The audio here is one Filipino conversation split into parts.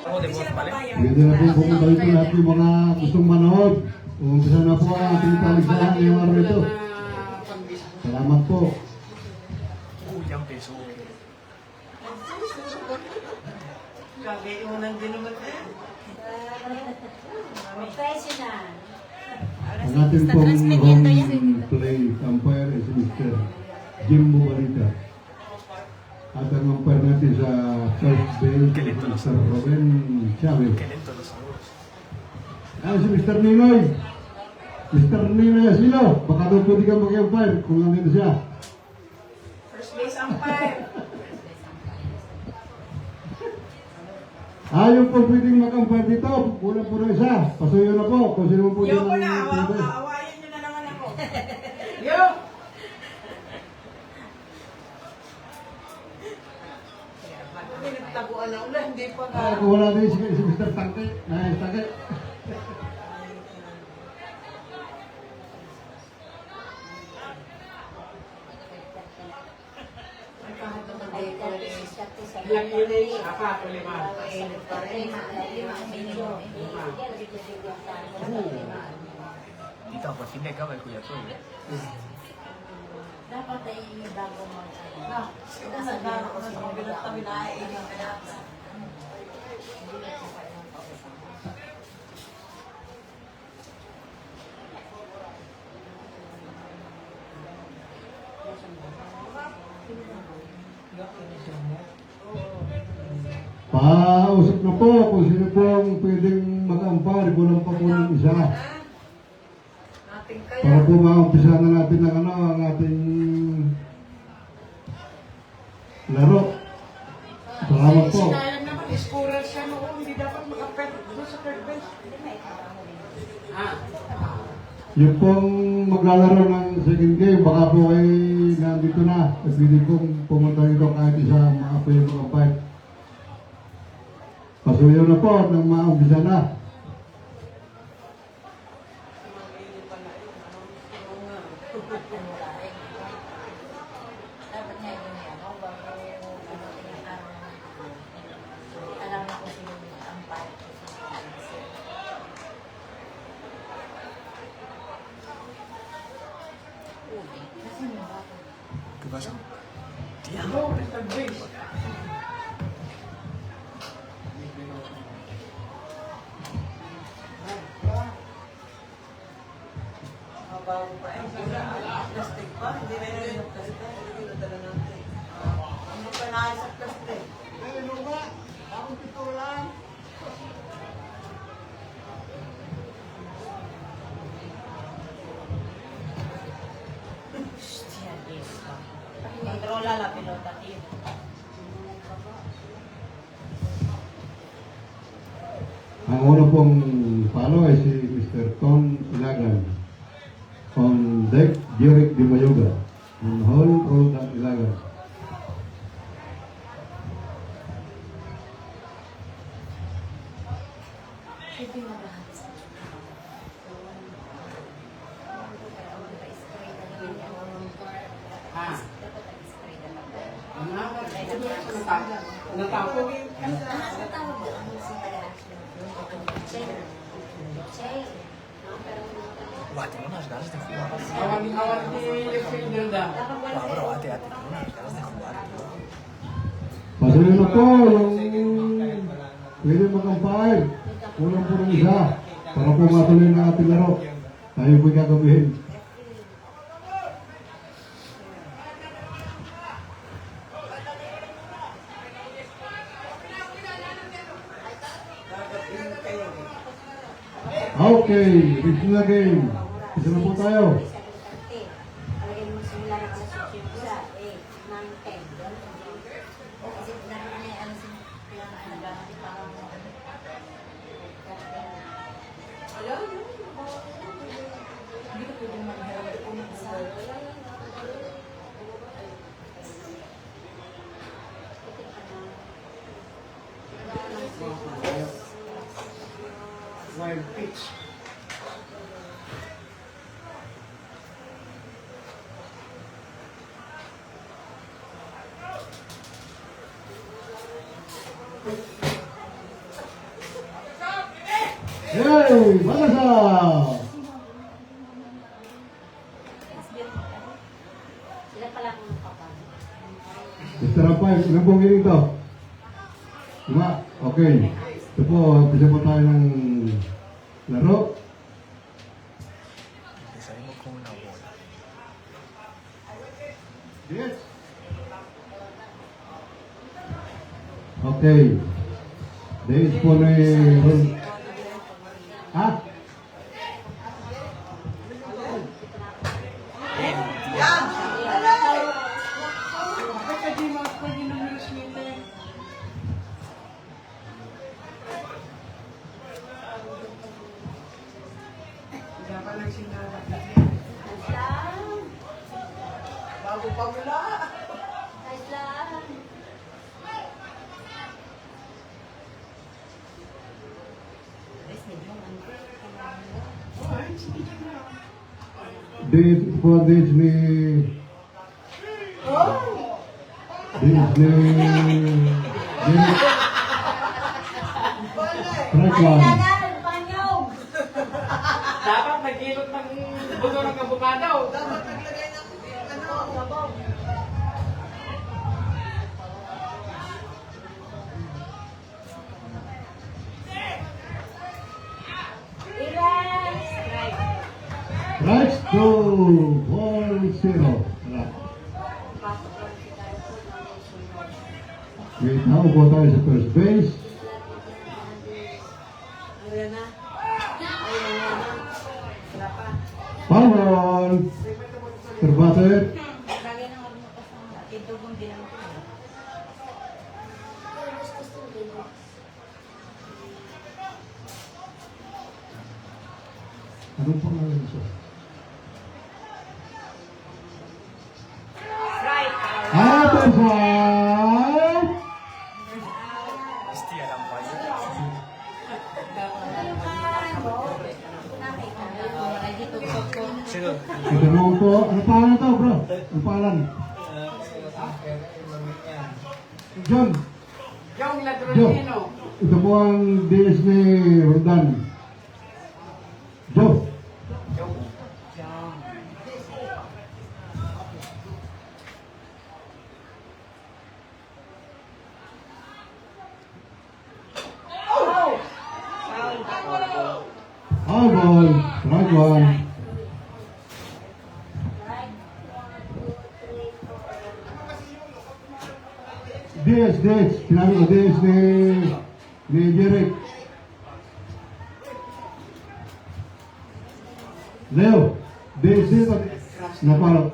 Pwede na po pumunta dito lahat yung mga gustong manood. Umpisa na po ang ating paligsahan ngayong araw ito. Salamat po. Kagayunan din naman eh. Professional. Ang ating pong home play umpire is Mr. Jim Bubarita. At ang umpire natin sa first base, Mr. Robin Chavez. Si Mr. Ninoy. Mr. Ninoy Asilo. Baka doon pwede ka mag-umpire kung nandito siya. First base umpire. Yung po pwedeng mag-umpire dito. Kulang po na isa. Pasuyo na po. Kung sino po Yo ko na. Awayin nyo na naman ako. Yo! Pinagtaguan na ulan. Hindi pa ka. Kung wala din si Mr. Tangke. Tangke. Ilang units? Apat o lima? Dito ako, hindi ka may kuya to eh. Dapat ay bago mo. Ito sa gano'n ko sa mga binatabi na ay inyong pinata. Pausap na po kung sino po ang pwedeng mag-umpire. Kulang pa po ng isa. Ating Para kaya. po maumpisa na natin ang ating laro. Salamat po. Sinayang naman, scorer siya noon. Hindi dapat makapet doon sa third base. Yung pong maglalaro ng second game, baka po ay nandito na. At pwede pong pumunta rito kahit isa mga pwede mag-umpire. Pasuyo na po nang maumpisa na. Dapat nga yun yan. Bago dumating ang araw na alam mo kung sino ang part. Kasi mo ba? Kebasa? Ano? Third base. Mabaho pa eh. Plastic pa. Hindi na yun yung plastic. Hindi na dala natin. Ano pa na sa plastic? Controla la pelota, tío. Ang una pong palo ay si Mr. Ton Ilagan. On deck, Jeric Di Mayoga. On hole, Roldan Ilagan. Ito yung lahat. Natapog yung Wah, tengo unas ganas de jugar. awan-awan ni fielder na. Bro, ate, tengo unas ganas de jugar. Pasuyo na po yung pwede mag-umpire. Kulang po ng isa. Para po matuloy na ating laro. Tayo po'y gagabihin. Okay, it's na game. Isa na po tayo. Alagyan mo simula ng alas 8 yung isa, 8, 9, 10. Kasi naroon na yung alas 5 kaya nagagati pa ako. Alam mo? Hindi ko pwede mag-harap kung isa. Wild pitch. Hey, balasa! Sila pala ang kapal. Mr. Rampay, ilan pong inning to? 5. Okay. Ito po, umpisa po tayo ng laro. Isa mo kung na wall. Yes. Okay. Dahil po na Ha? Yan! Alay! Islam! Bago pa mula. Islam! Dahil po dahil ni Strike one. Dagan! Panyog! Dapat nagilot ng buto ng kabukadaw. Dapat naglagay ng sabong. Ilan! Strike! Strikes to 4-0. Wala. Pasok lang si Carlos. May tao po tayo sa first base. Ayan na. Ayan na. Wala pa. Foul. Mr. Bater. Lagi nang magmukas ng dati. Dugong din ang mga. Anong pangalan siya? Strike! Atin side! Isti alam pa yun. Sino? Ito naman po. Ano pangalan to, bro? Ano pangalan? John. Yung John. ladronino. Ito po ang DS ni Roldan. Joe. All ball. Strike one. DS. Sinabi ko DS ni Jeric. Leo. DS dito. Napalo.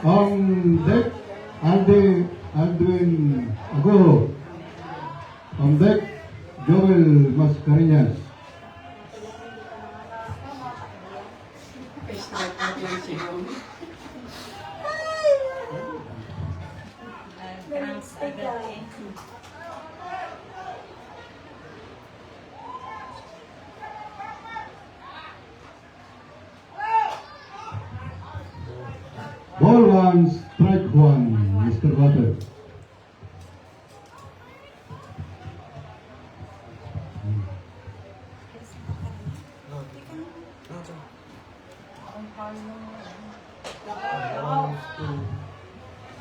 On deck, Aldwin Agoho. On deck, Joel Mascareñas. Strike out lang siya. Ball one, strike one, Mr. Butter.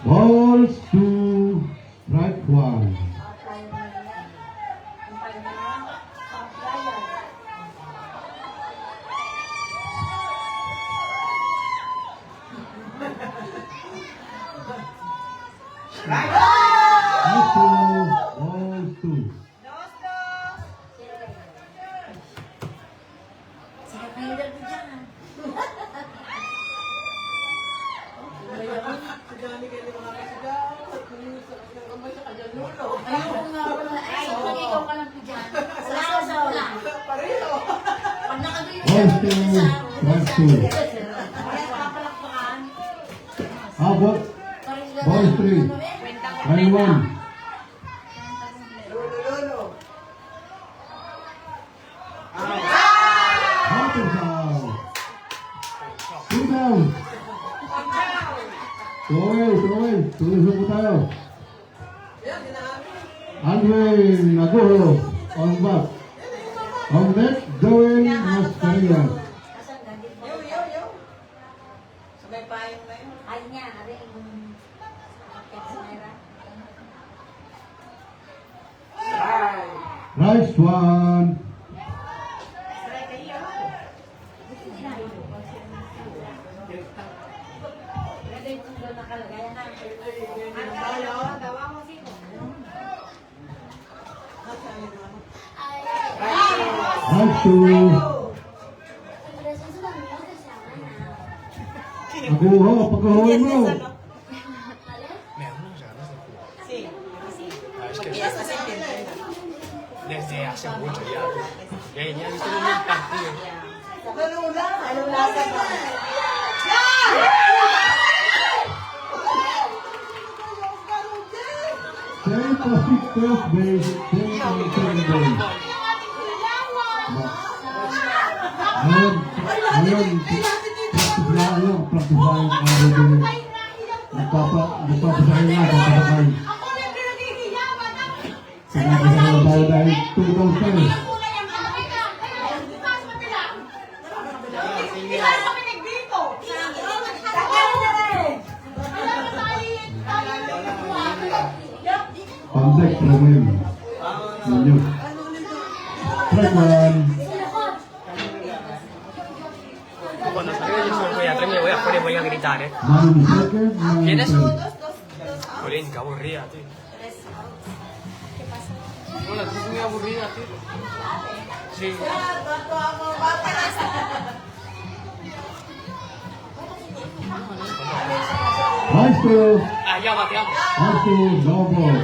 Balls two, strike one. Strike two, balls two. Sila kayo lang dyan. Sigani kayo mga kasigaw. Kamay sa kanya lulo. Ayoko nga wala. Ay, pag ikaw ka lang po dyan. Salamat sa wala. Pareho. Pag nakagayo Balls two, strike two. Kaya papalakpakan. Ball, balls three, strike one. Lulo. Hunter foul. Two down. Tuloy po tayo. Yan, ginaamin. Aldwin Agoho. Dito On back. On next, Joel Mascarillas. Asan ka? Di ba? Yo. Sabay payong na yun. Ay niya, ari yung akit sa Mayra. Nice one. Pwede kung doon nakalagay na. Ano tayo? Dawa mo sino? Nice two. Nakuha, pagkahuwi mo. Meron lang siya. Nasa ko. Si. Ah, es que Yes, kasi desde hace mucho ya. Ya visto un partido. Ano lasa ba? Same plastic first base, same second base. Ngayon, practice lang araw din. Nagpapasakay na, papasakay. Pinapasakay na tayo dahil 2 goals tayo. Pandek, Romel. Munyos. Strike one. Cuando salga yo solo voy a traer, me voy a poner, voy a gritar, eh. Manu second, Manu ¿Tienes? third. Jolín, qué aburrida, tío. Hola, tú eres muy aburrida, tío. Sí. Nice two. Ah, ya bateamos. Nice two, no ball.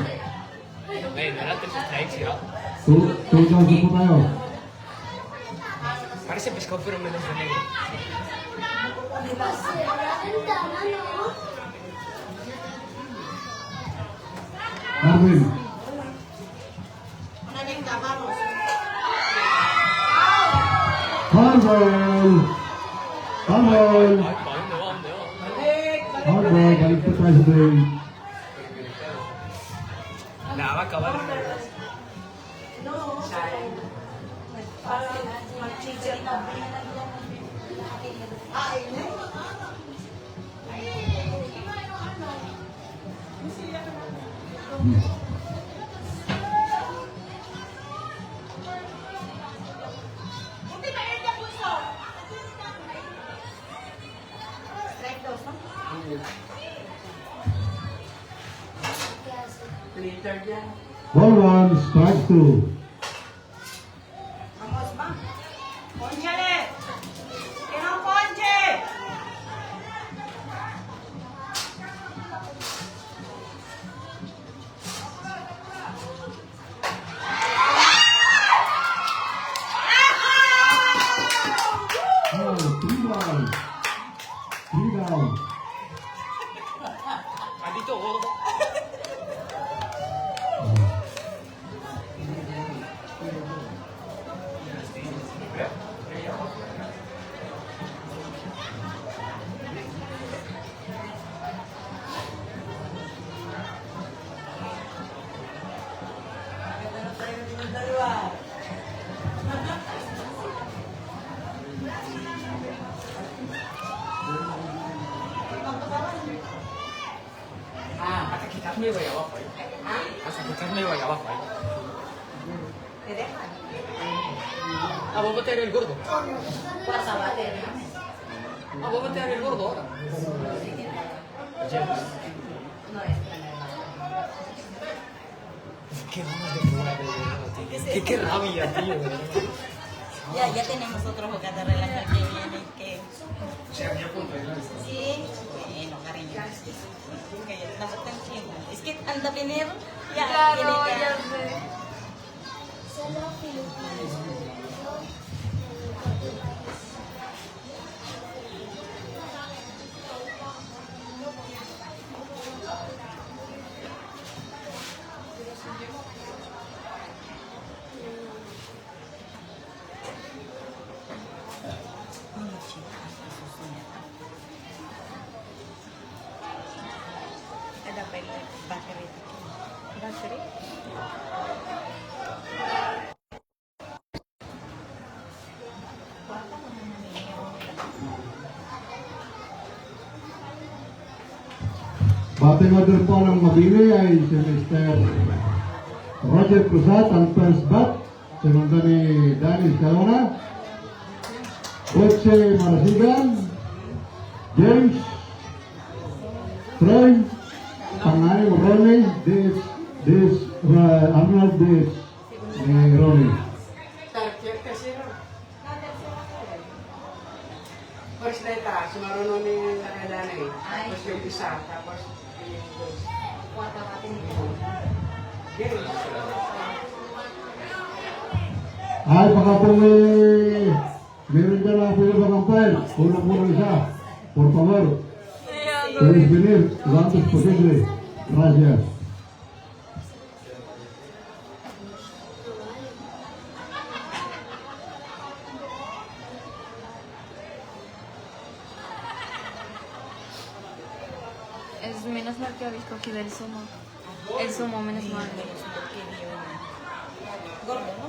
Delante el strike, ¿sí, no? 2 goals na po tayo. Parece pescado, pero menos de negro. Arvin. Hardball. Hardball. Ay, ¿para dónde va? ¿Dónde va? Hardball, balik po tayo sa bay. Nada, va a acabar. Ball one, strike two. Vamos ba? Ponchale! Inang ponche! Oh, 3 down. 3 down. Maldito gordo. Hasta quitarme voy abajo ahí. Hasta quitarme voy abajo ahí. Te dejan. Ah, vos batear el gordo. Vas a bater. Ah, vos batear el gordo ahora. No es. Qué ganas de jugar, de verdad, tío. Qué rabia, tío. de verdad. Ya tenemos otro jugador en la que viene que... O sea, ya punto. Sí, bueno, cariño. Que ya no se están chiendo. Es que anda a venir, ya tiene que... Ada pa yung battery. Battery? Batting order po ng Mabini ay si Mr. Roger Cruzat ang first bat. Segundo ni Danny Escalona. Jose Marasigan. James. Troy. Pangalim Ronnie. Arnold Diaz. Ni Ronnie. Kasi no. First night si marunong ni nakilala eh. Tapos yung isa, tapos yung dos. Kuwata natin dito. Game. Ay, baka po meron ka na pwede bakang file. Unang isa. Por favor. Puedes venir lo antes posible. Gracias. Es menos mal que habéis cogido el sumo. El sumo, menos mal. Gordo, no?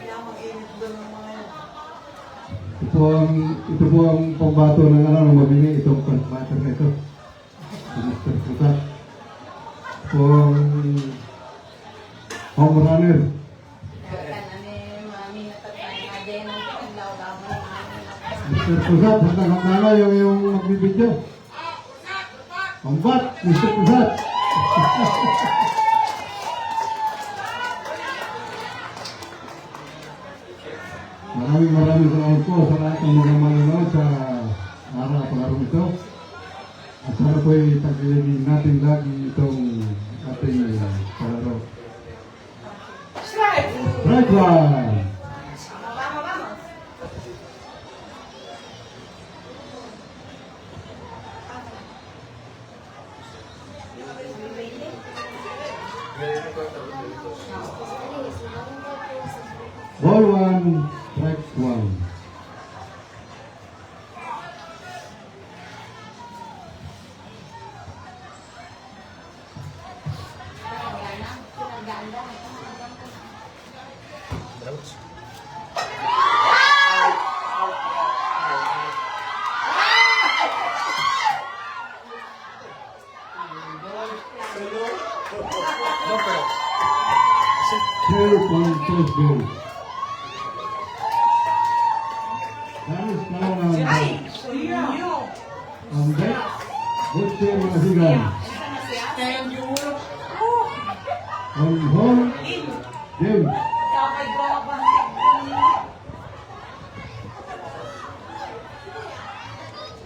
Kaya mag-init doon ng mga yan. Ito po ang pambato ng ng Mabini, itong first batter na ito. Si Mr. Cruzat. Ito ang home runner. Mr. Cruzat, hanggang na yung magbibidyo. Pambat, Mr. Cruzat. Maraming salamat po sa lahat ng mga manonood sa araw-araw ito. At sana po ay tagilingin natin lagi itong ating palaro. Strike! Strike one! Ball one, strike one. Ouch. No, pero... 0.6 goals. Danis Kalona ang deck. Jose Marasigan. On home, James. Kapag gawa ba?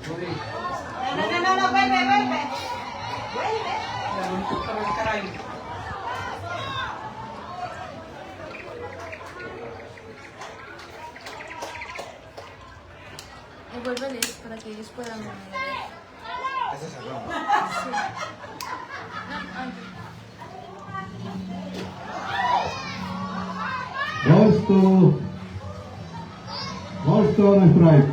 No, wait. Naluntok ka ng karay. Devuélveles para que ellos puedan ver. Ese es el romo. Balls to on strike.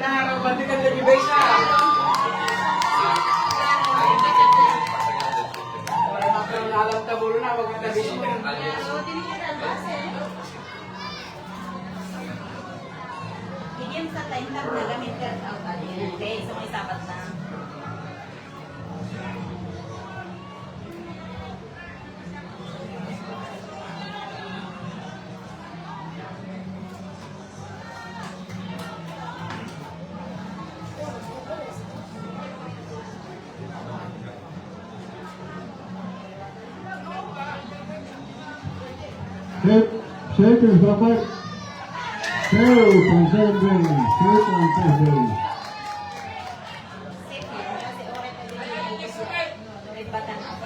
Nakakabati ka na ibesa. Wala na pero alam tabulo na wag ka biso. Bigyan sa time lang na gamit ka out alin. Okay, so may sapat na. Shake is back. 0.7 goals. 0.6 goals. Safe yun. Kasi oras na din. May batan ako.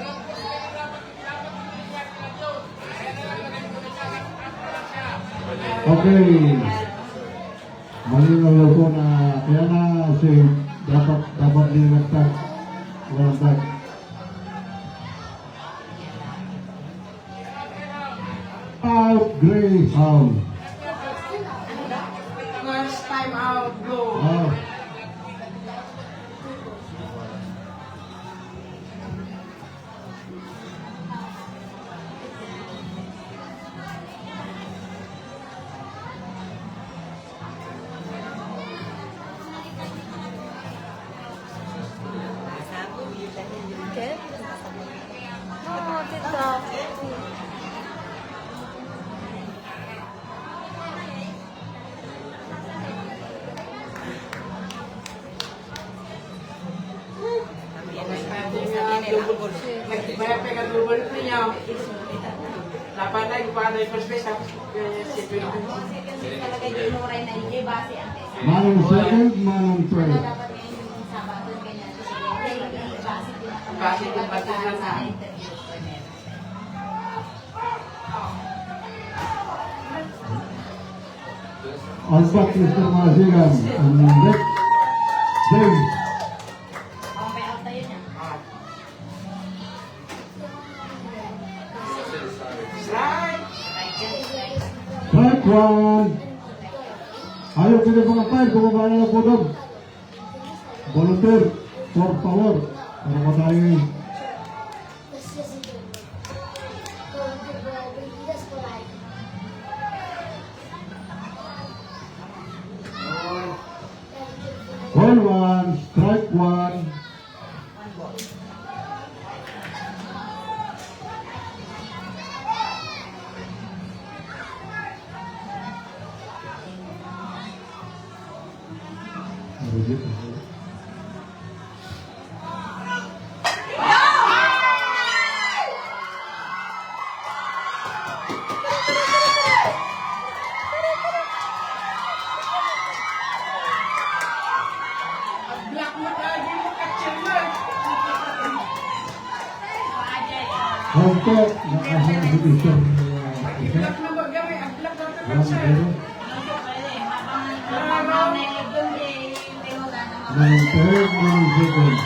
Okay. Malinaw ko na kaya na si dapat nilagtag. Walang tag. Out Greyhound. First time out, go. Out. ¿Qué? No, tita. May pega-double po niya. Dapat na yung paano yung first base, tapos siyempre yung Talaga yung inuray na hindi base ang tesa. Manong second, manong third. Dapat ngayon yung Sabado, ganyan. Base yung batas na na. On back, Mr. Mazigan. And next, James. Okay, out tayo niya. Slide! Strike one. Ayaw kita pangapay, bumaba na lang po doon. Volunteer, for power. Para matayin. Ball one, strike one. Black mo tayo mo, catcher mo. Honto, nakasama si Mr. Black mo ba gawin? Ang black daw ito, One catcher. zero. Manong third, manong second.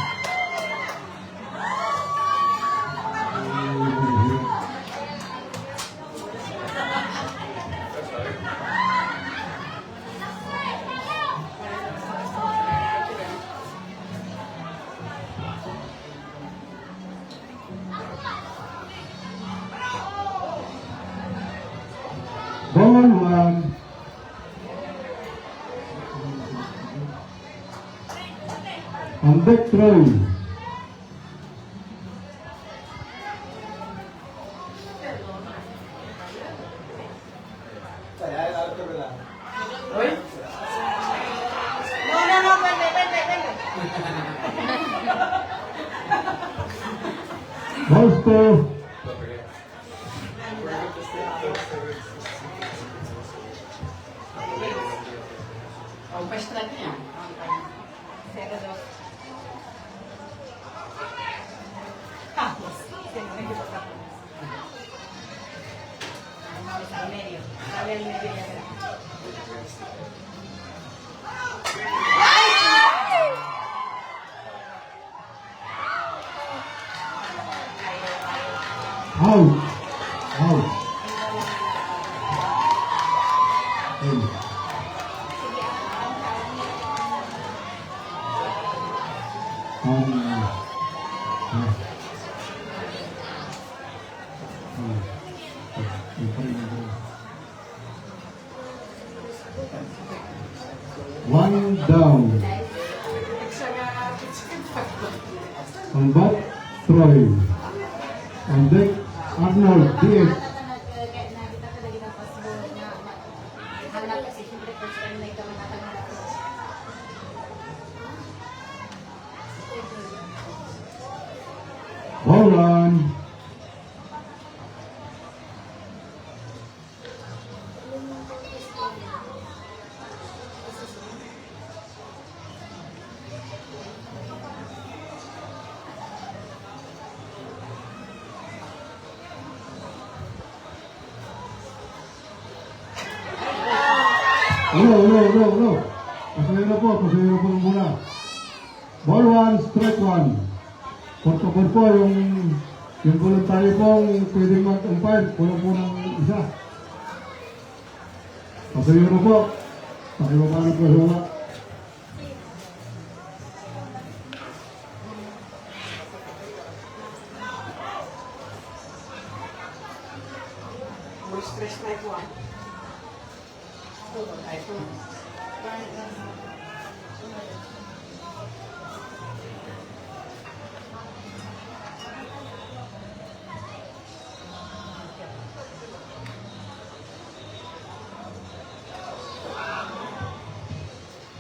Ball one. On deck throw. Uy, No, pwede. Balls to ang pa-strike niya. out. Out. In. One down. On bat, Troy. On deck, Arnold, DX. Ball one. No. Pasayro po ng muna. Ball 1, strike 1. For po yung voluntary pong pwedeng mag-umpire, kulang po ng isa. Pasayro po. Pakibaba po sa wala. More stress type 1. Type 2.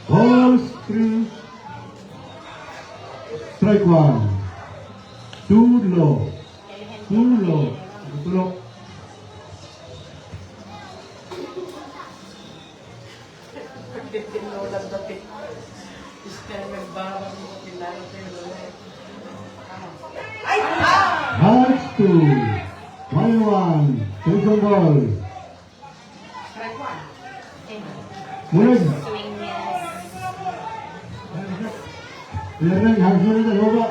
Balls 3. Strike 1. Too low. Too low. Tulog. Pagtitinulan dati. Iskaya nagbarang mo pinalo tayo ulit. Hearts 2. 1-1. Second ball. Strike 1. Mulig. Swing yes. Ilan hearts na rin sa baba.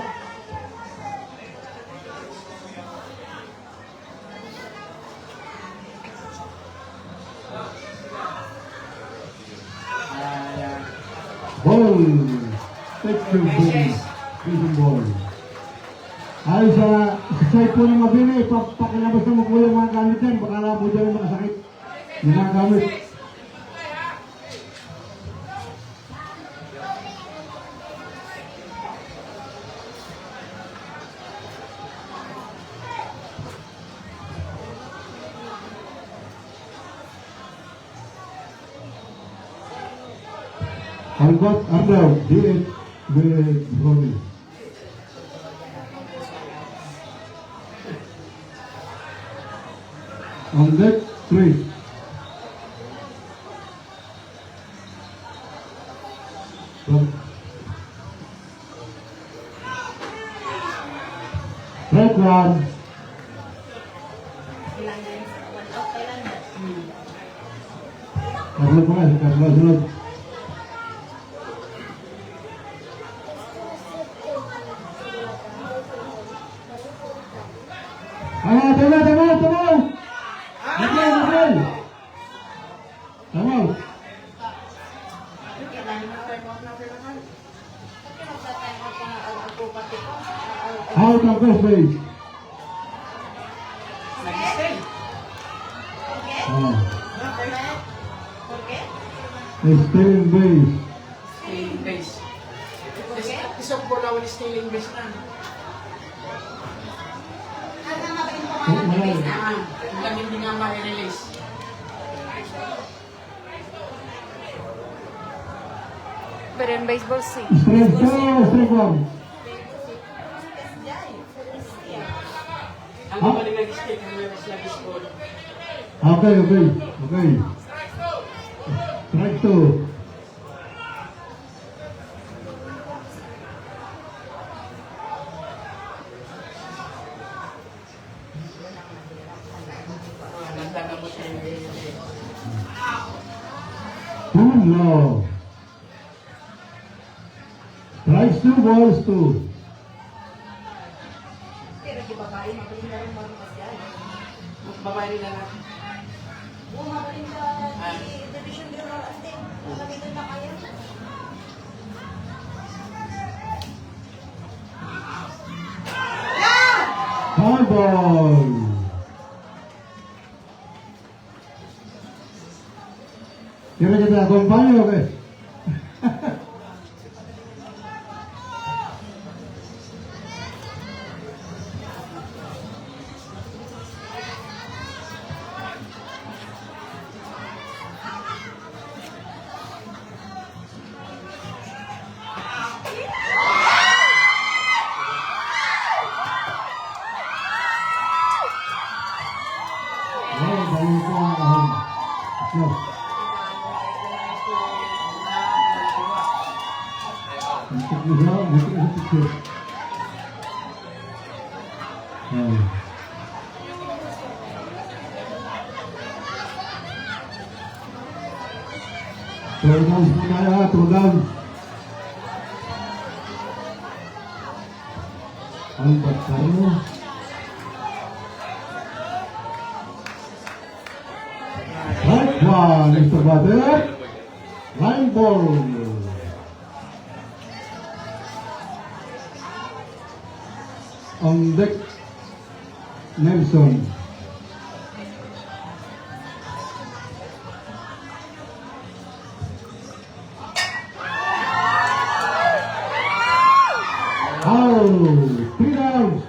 Ball. Take two ball. Second ball. Ay sa side po ng mabini, pakilabas na mo po yung mga gamit yan. Baka na po dyan yung makasakit. Yung mga gamit. Albert Ardaw, D8 with Ronnie. On deck 3. Strike 1. Kailangan one out kailangan. Tatlo pa kasi, tatlo sunod. Tama! Miguel! Tama! Kailangan mo turn off na kailangan. Kaya magta-time out ka na ako pati ko. Out of first base. Nag-stay. Oh. Okay? Stealing base. Stealing base. Isang bola ulit stealing base na. Malay. Hanggang hindi nga ma-release. Pero en baseball sí. Strike 2, strike 1. Ang galing nag-stay kung meron sila baseball. Okay. Strike 2. Nagtanga mo siya yung Too low. Strikes 2, balls 2. Pero di babae, magaling na rin marunong siya. babae nila natin. Oo, magaling sa division bureau natin. Magaling na kaya. Foul ball. ¿Quieres que te acompañe o qué? Balik ko ang kahon. No. Untuk bisa, gitu itu kecil. So, Two downs po tayo ha, 2 downs. Ang batarno. Right one, Mr. Bater. Line ball. On deck, Nelson. Oh, 3 downs.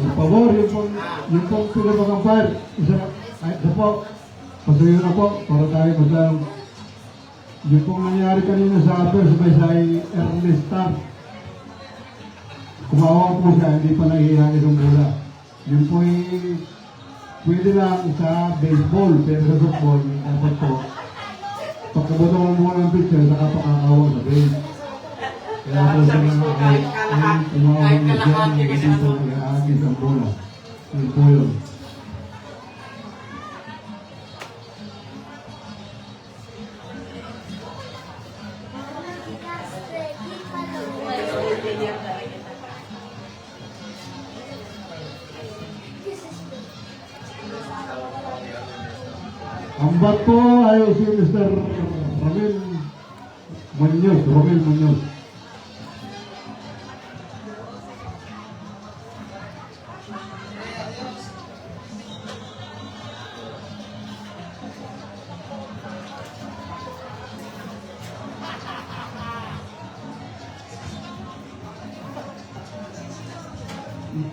Por favor, yung pong pinapag-umpire, isa po, pasuyo na po, para tayo maglang. Yung pong nangyari kanina sa first base ay Ernest Star. Kumawang po siya, hindi pa nanghihingi ng bola. Yun po ay pwede lang sa baseball, pero sa football, dapat po, pagkabotong ng bola ng pitcher, saka pakakawang sa base. Kaya po siya na kumawang na siya, hindi po nag-aagis ang bola. Yun po yun. Ang bat po ay si Mr. Romel Muñoz.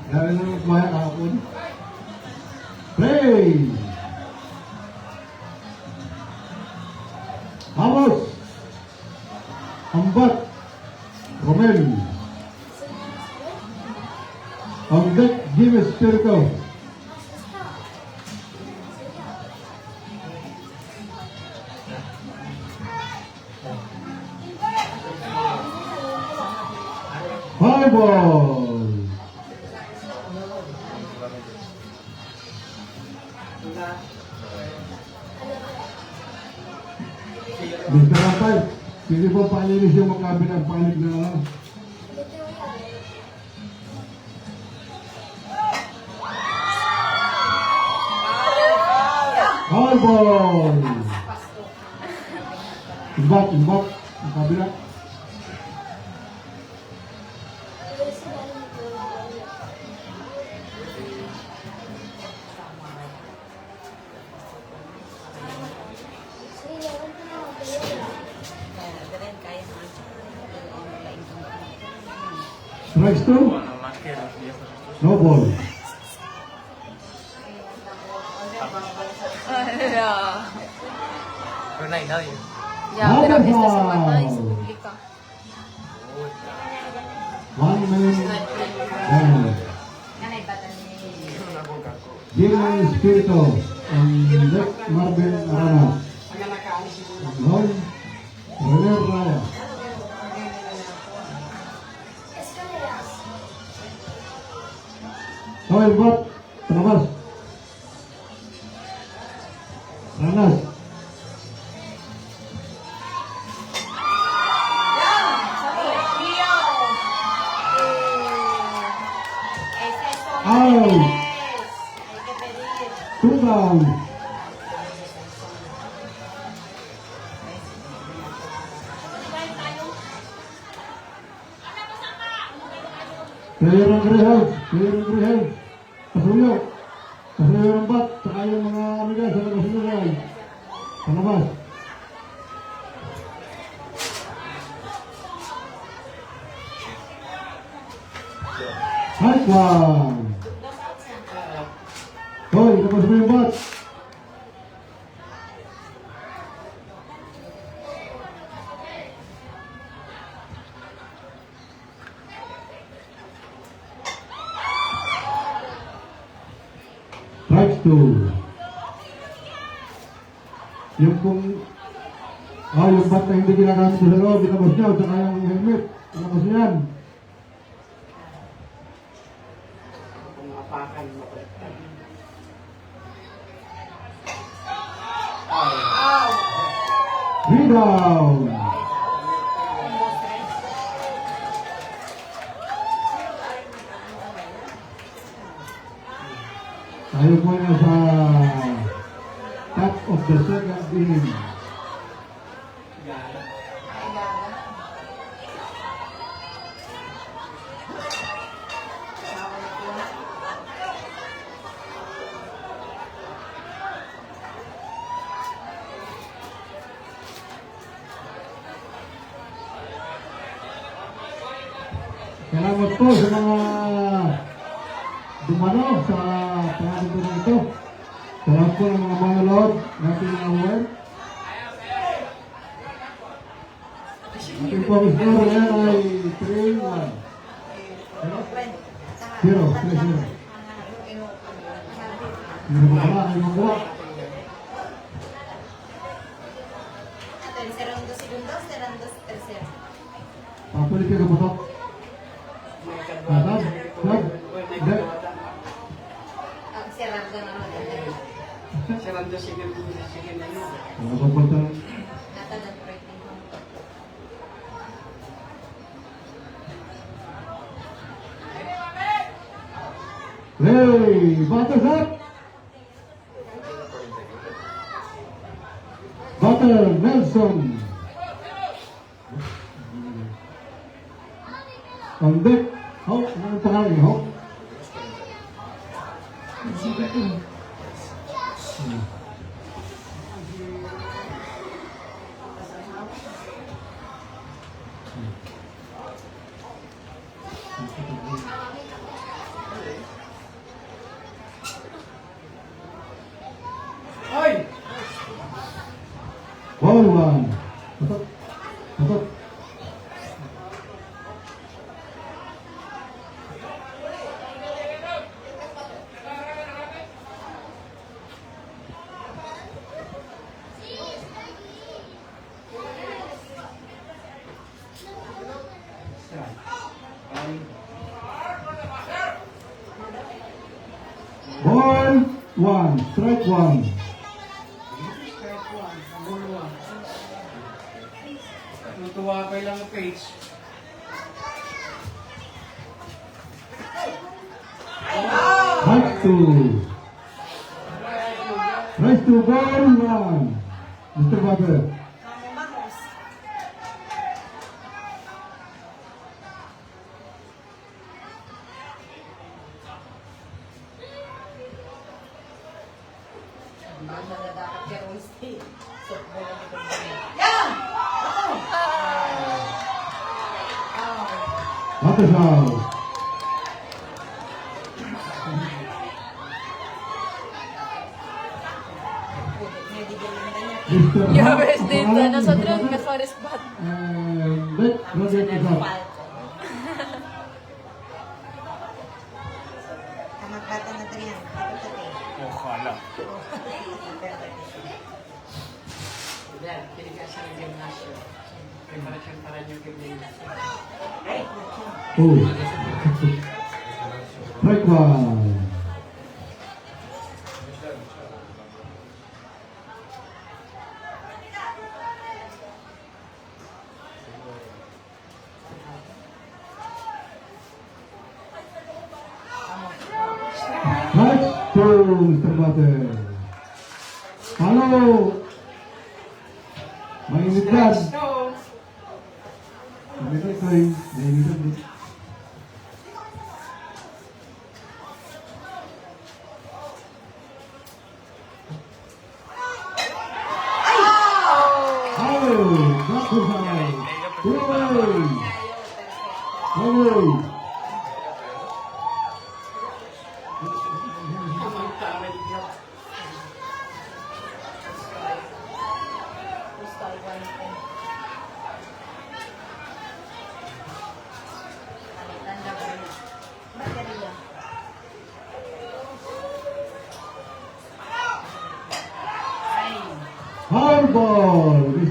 Dahil na magmaya kahapon. Play! Vamos! Ambat! Romel! Ang deck, Jimmy Spirito. High ball! Mr. Rampal, pwede po palinis yung magkabilang panig na lang. All ball! Imbak, ang kabila. Strikes two. No ball. Pero no hay nadie. Ya, pero esta semana y se publica. One man. Jimmy Spirito and Deck Marvin Arana. Gol. Rene Raya. Kawal bot. Terabas. Ranas. Out. 2 down. Player ng Greyhound. Pasuyo ng bat. Saka yung mga amiga sa nagasunugan. Palabas. High one. Hoy, tapos mo yung bat. 2. Yung kung yung bat na hindi ginagamit sa loob, itabas niya, saka yung helmet, itabas niyan. Kung apakan mo. Rebound! Tayo po na sa top of the second inning. Salamat po sa mga dumano sa pangalan na ito. Salamat po ng mga manonood natin mga web. Ating po ang score yan ay 3-1. 0-3-0. Hindi mo ba ay magawa? Segundo, segundo, tercero. Papulit ka kapatok. Tatap, tap, dek. Ang Serrando na maganda. Serrando sige na yun. Ano ba punta? Nata ng breaking. Hey, batas up! Butter Nelson. On deck. Hawk, ano pangalan niya? Hawk? Hoy! Ball one. Patok. Patok. Ball one. Strike one. Natuwa pa lang ang page. Strike two. Strike two. Ball one. Mr. Butter. Vamos. Ang nagdadakot ka rin stay. Softball ang ito. Yan! Butter house. Mr. Ya Hawk, ves, dito. pangalan, Nosotros Mr. mejor spot. Deck, Roger Isaac. Kamagkata na ito yan. Ojalá. Yan, pinigasa ng gymnasio. Preparasyon para nyo gymnasio. Oh. Strike one. Strike two, Mr. Butter. Halo. Mainit yan. So, Mainit ko eh. Mainit yan. Halo. Back to side. Away. Away. kamag-kamag nyo.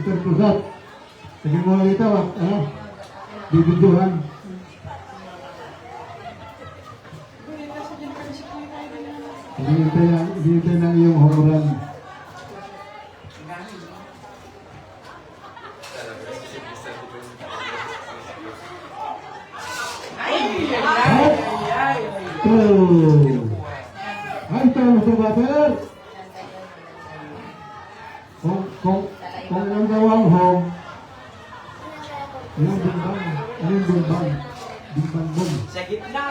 Mr. Cruzat. Sige mo lang ito, ano? Bibidyohan. Hinihintay lang yung home run. Two. Ay, tayo sa bater. Kung ang gawang home, yung bimbang. Ano yung bimbang? Bimbang bom. Sa gitna.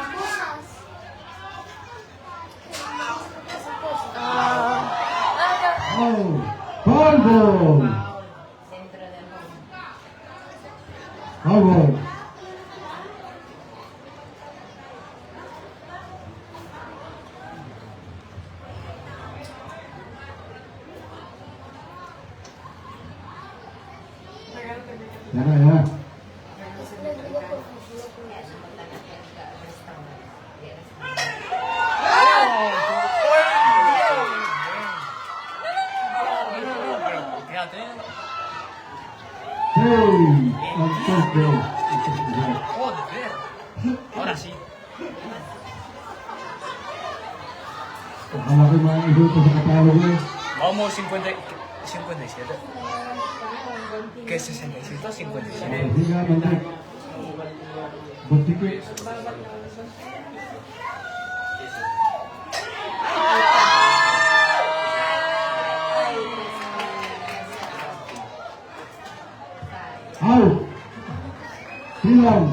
Oh, ball ball. Sentro del home. Ball ball. Yan. Fíjate. Hey, on first base. Joder. Ahora sí. Akala ko yung mga isuto sa katalog eh. Vamos 57. ¿Qué es 67 o 57? Hindi nga, Mike. Bastike. Out. Hilang.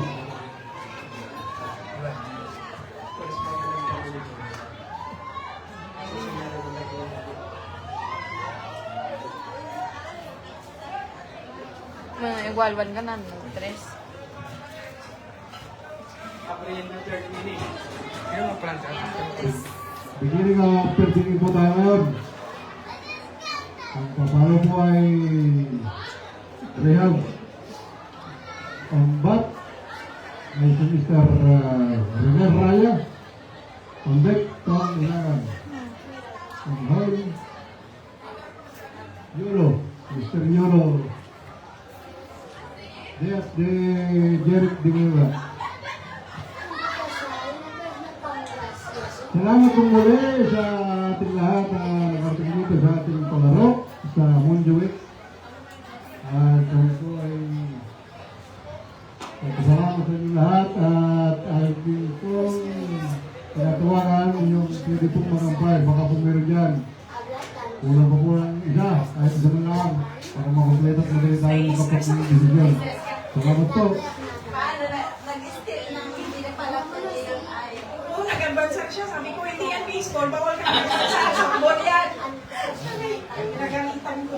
Bueno, igual van ganando 3. April na 3rd inning. Mira una planta. Beginning after tingin po tayo ngayon. Ang papalo po ay rehab. Ang bat ay si Mr. René Raya. Ang deck, Tom Ilagan. Ang hall, Yolo. Mr. Yolo. Death de Jeric de Mura. Salamat po muli sa ating lahat na nagkarting dito sa ating palaro sa Monjuic. At kung po ay salamat sa inyong lahat at ating pong pinatawagan yung pwede pong manampay. Baka po meron dyan. Kulang pa po ng isa, kahit isa na lang para makumpleto at madali tayo makapag-desisyon. Salamat po. Paano nag-steal ng hindi na pala yung ay. Oo, nag-advance siya. Sabi ko, hindi yan baseball. Bawal ka sa football yan. Nagalitan ko.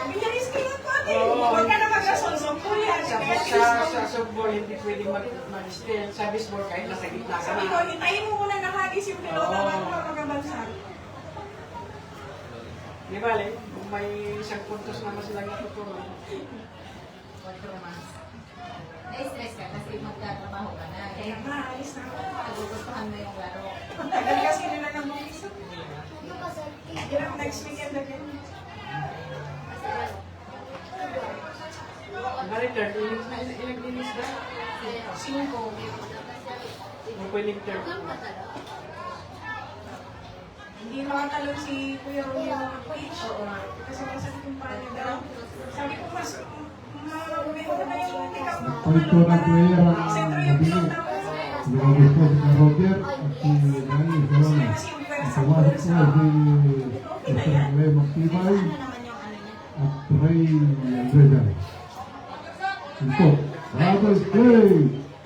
Binalis ko yan pati. Huwag ka na mag-asonsong ko yan. Sa softball, hindi pwedeng mag-steal. Sa baseball, kahit nasa gitna ka Sabi ko, na. hintayin mo muna nakagis yung pilota bago ka mag-abansan. Di ba, Le? Kung may isang puntos naman silang itutunan. 4 months. Na-stress ka kasi magtatrabaho ka na. Kaya Kaya maalis na ako. nagugustuhan mo yung laro. Tagal kasi nila ng bumisap. Hirap next weekend again. Balik, 3rd innings na. Ilang innings na? 5. Yung pwedeng 3rd. Hindi makatalon si Kuya Romeo ng pitch. Kasi masakit yung pala daw. Sabi ko, mas maganda na yung pick-up mo. Point po ng player ang Sentro yung nabili. pilota mo. Lumabas po si Roger at si Dani Corona. Kasi yung pwede At sa pumasok po bulsa. si Mr. Ray Magsibay Ano naman yung ano niya? at Ray Andreda. Ito, Brothers Play,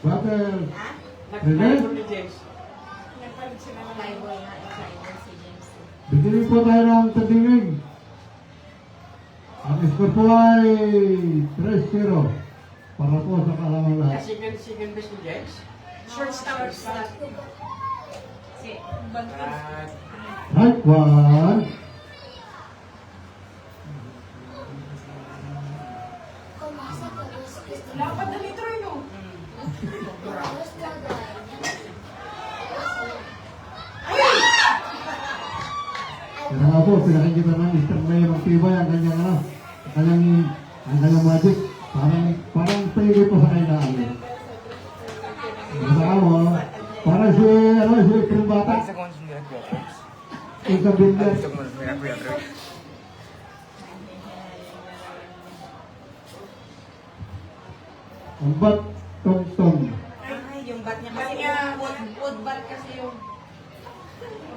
Butter, Nag-drive ni James. Nagpalit sila ng Flyboy na excited si James. bigyan po tayo ng tandingin. Ang score po ay 3-0 para po sa kalamang lahat. Second base ni James. short stop. Sí. At Right one. Lapad na litro yun. Oh. Kaya nga po, pinakikita ng Mr. May Magtibay ang kanyang Ang kanyang magic, parang pwede pa sa kailangan. Masama, parang si Primbata. Bisa ko man sumira Kuya Troy. Ika Binder. Bisa ko man sumira Kuya Troy. Ang bat, tong-tong. Ay, yung bat niya Bat kasi, niya. wood bat kasi yung,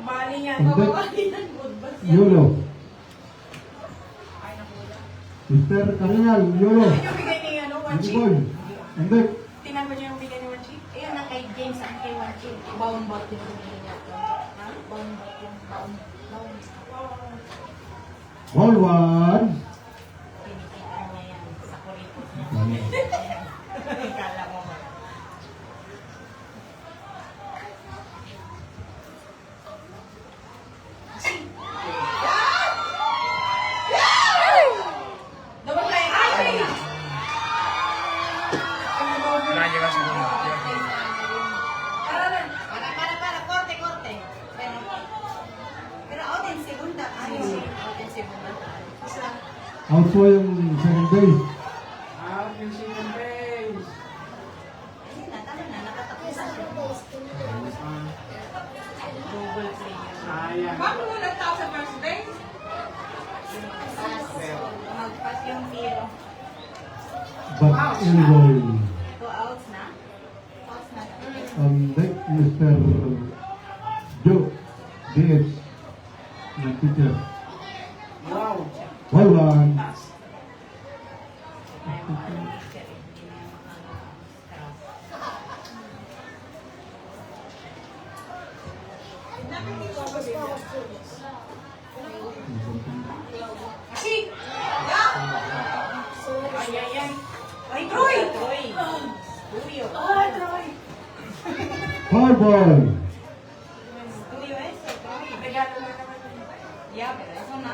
Bali niya. Ang bat, bali yan, wood bat yan. Yolo. Mr. Karingal, Yolo. Ano yung bigay ni ano, Hindi Wanchi? boy. Hindi. Tingnan ko niya yung bigay ni Wanchi. Ayun na kay James, ang kay Wanchi. Baon bot yung pinili niya to. Ha? Baon bot yung baon. Ball one. Pinikita niya yan sa kuripot niya. Mali. Kala mo ba? Double play. Ay! Nanya ka siguro. Tara na. Para, korte. Pero out in segunda. Out in segunda. Isa. Out po yung second base. Out yung second base. Ayun na, tama na, nakatapos na siya. Double play yun. Sayang. Bakit mo nagtao sa first base? Magpas yung zero. But in ball. 2 outs na. Outs na. On deck, Mr. Joe D.H. ng teacher. Wow. Ball one. Kasi! Ay. Ay, Troy! Troy. Tuyo. Oh, Troy! Foul ball. Tuyo eh, si Troy. Regalo na naman yun. Yeah, pero eso na.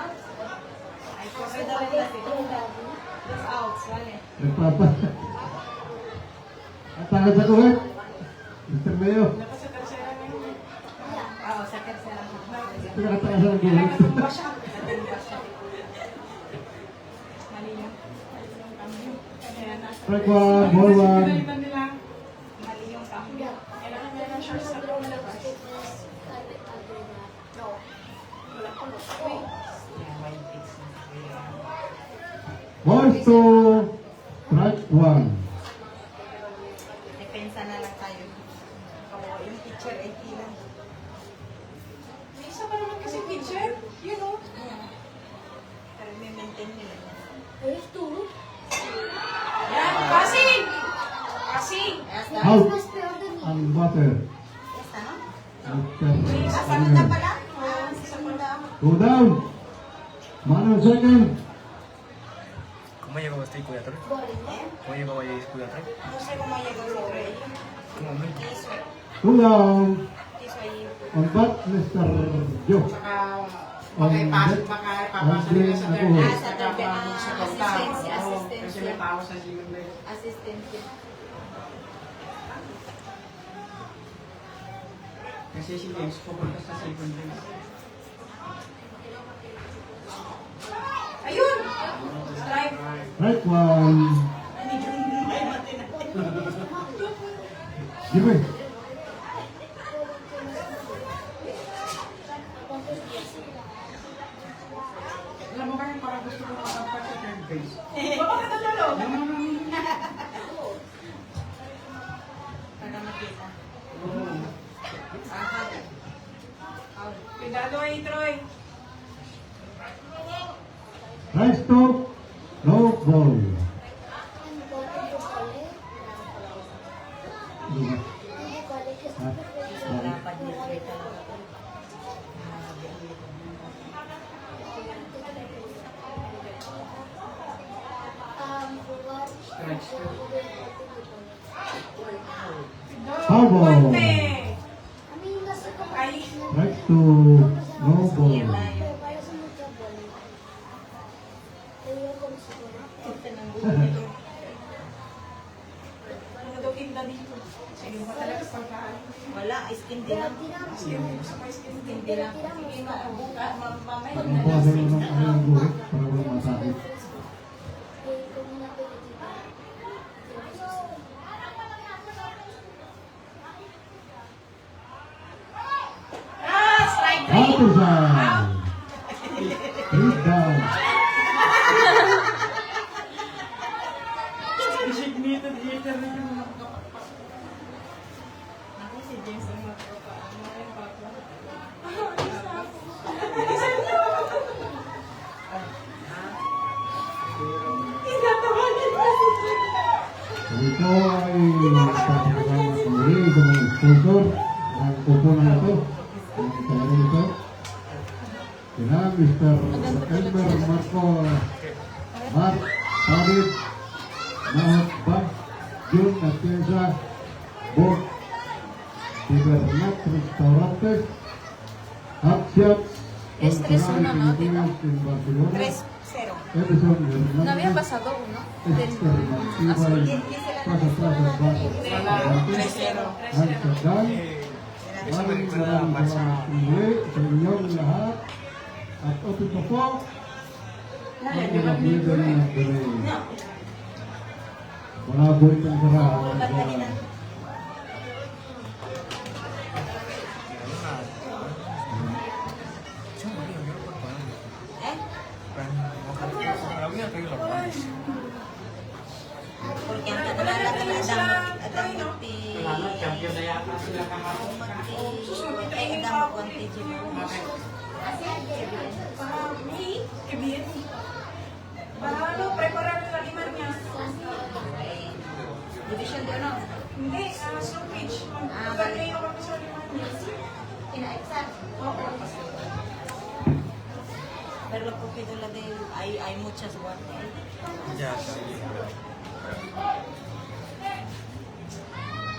Ay, kasi daw na si Dos outs, wale. Nagpapa. At takot sa kuwet. Mr. Mayo. Dapat sa tercera na yun. Oo, sa tercera. Pinakataas ng kuwet. Kailangan tumba siya. Mali yun. Kaya nasa- Strike one, ball one. Pinalitan nila. Mali yung cambio. Kailangan nila ng shorts na lumabas. Wala ko. Uy. Yeah, wild pitch na. Balls to strike one. Depensa na lang tayo. Oo, yung pitcher ay tilang. May isa pa naman kasi pitcher. Yun o. Pero may-maintain nila yan. Yan. Passing! Passing! Yes, na. Out. Ang batter. Yes, na, no? Mr. Ah, sa Karingal. pala? Ah, sa segunda. Go down. Manang second. Kumaya ka ba stay Kuya Troy? Kumaya ka ba yung Kuya Troy? No sé cómo llegó ese Troy. Kumamay. Eso, Two down. eso ahí. On bat, Mr. Joe. Saka makapapasa nila sa third Ako. base. Saka sa konta. Assistance, Oo, assistance. kasi may tao sa second base. Asistente. Kasi si James pupunta sa second base. Ayun! Strike. Strike one. Give it. Alam mo ba yung parang gusto ko makakampat sa third base? Baka ka natalo. Para makita. Oo. Aha. Out. Cuidado ay Troy. Rise to no ball. Dapat niya kita lang. Strikes two. Foul ball. Konti. Ay. Strike to no ball. Ano daw tinda dito? Sige mo talaga sa pagkaan. Wala, skin din lang. Sige mo sa may skin Skin din. din lang. Sige, mamaya. Pag-umpasan mo ng kanyang guhit para walang masakit. Artisan. 3 down. Designated hitter rin yung mga Ako si James ang magpapaano yung papa. Tinatawagan pa si James. Ito ay nagpapagawa ng muli sa mga sponsor ng kupunan ito. Ang talaga ito. Sina Mr. Elmer Marco, Mark, Farid, Mahot Bab, Jun Atienza, Bot, Bernat Restaurantes, Hot Shops, Es 3-1, ¿no? Pilipinas en Barcelona, 3-0. Edison No había Hernández, pasado uno. Esther Martínez, Plaza Plaza Bajo, Amsterdam, maraming salamat muli sa inyong lahat. At ito pa po, ang mga leader ng Pinoy. Wala po itong sarang. Porque ang kadalanan adang magti Lalo, champion na yata sila kahapon. adang magkonti Kebir. Para ano, preparar nila liman niya. division di ano? Hindi, slow pitch. Magkakayo kami sa liman niya. Ina-exact. Pero lo poquito la de hay muchas guardias. Ya,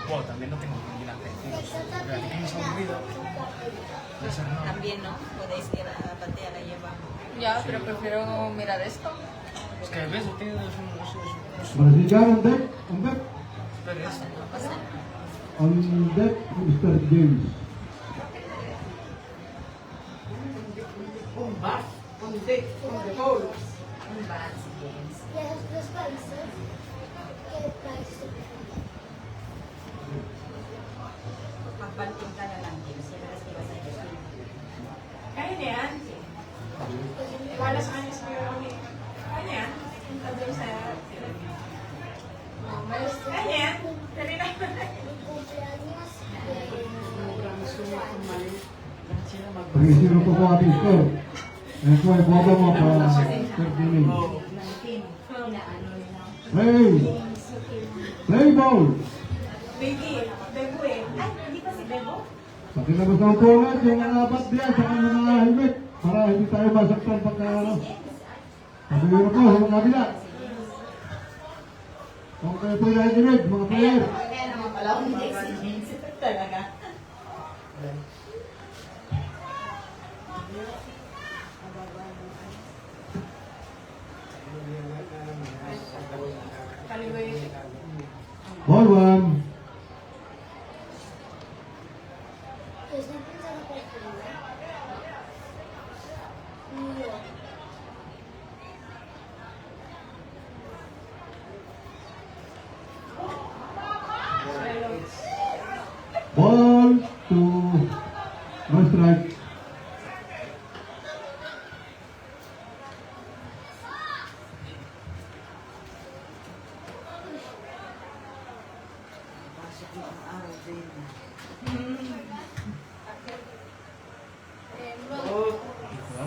wow, también no tengo ninguna pero a ti que me has aburrido. Eso no. También, ¿no? Podéis ir a patear a llevar. Ya, pero prefiero mirar esto. Es que ves, tienes un. Brasilian on deck, Pero eso. on deck, Mr. James. Un bar, un deck, un the goal. Yes, the spices. Get spices. Magbanting ka na lang, James. Yan ang kasi basta ito. Kaya na yan. Wala sa kanya sa Romy. Kaya na yan. Punta doon sa... Kaya na yan. Dali na. Cumpleaños. Sobrang sumak ng mali. Lahat sila Pag-isiro ko po ating score. Ayan po ay bobo mo pa Sir Dining. Play ball! Baby, Bebo eh. Ay, hindi pa si Bebo? Pakilabas ng pulat yung mga apat diyan sa kanyang mga helmet para hindi tayo masaktan pagka ano. Pag-isiro po sa mga kabila. Kung kayo po yung nakikinig, mga player. Kaya naman pala ako hindi si James. Talaga. Kaliway. Ball one. Pues no pensaba que New York. Ball two. No strike. Pasok mo ang araw din.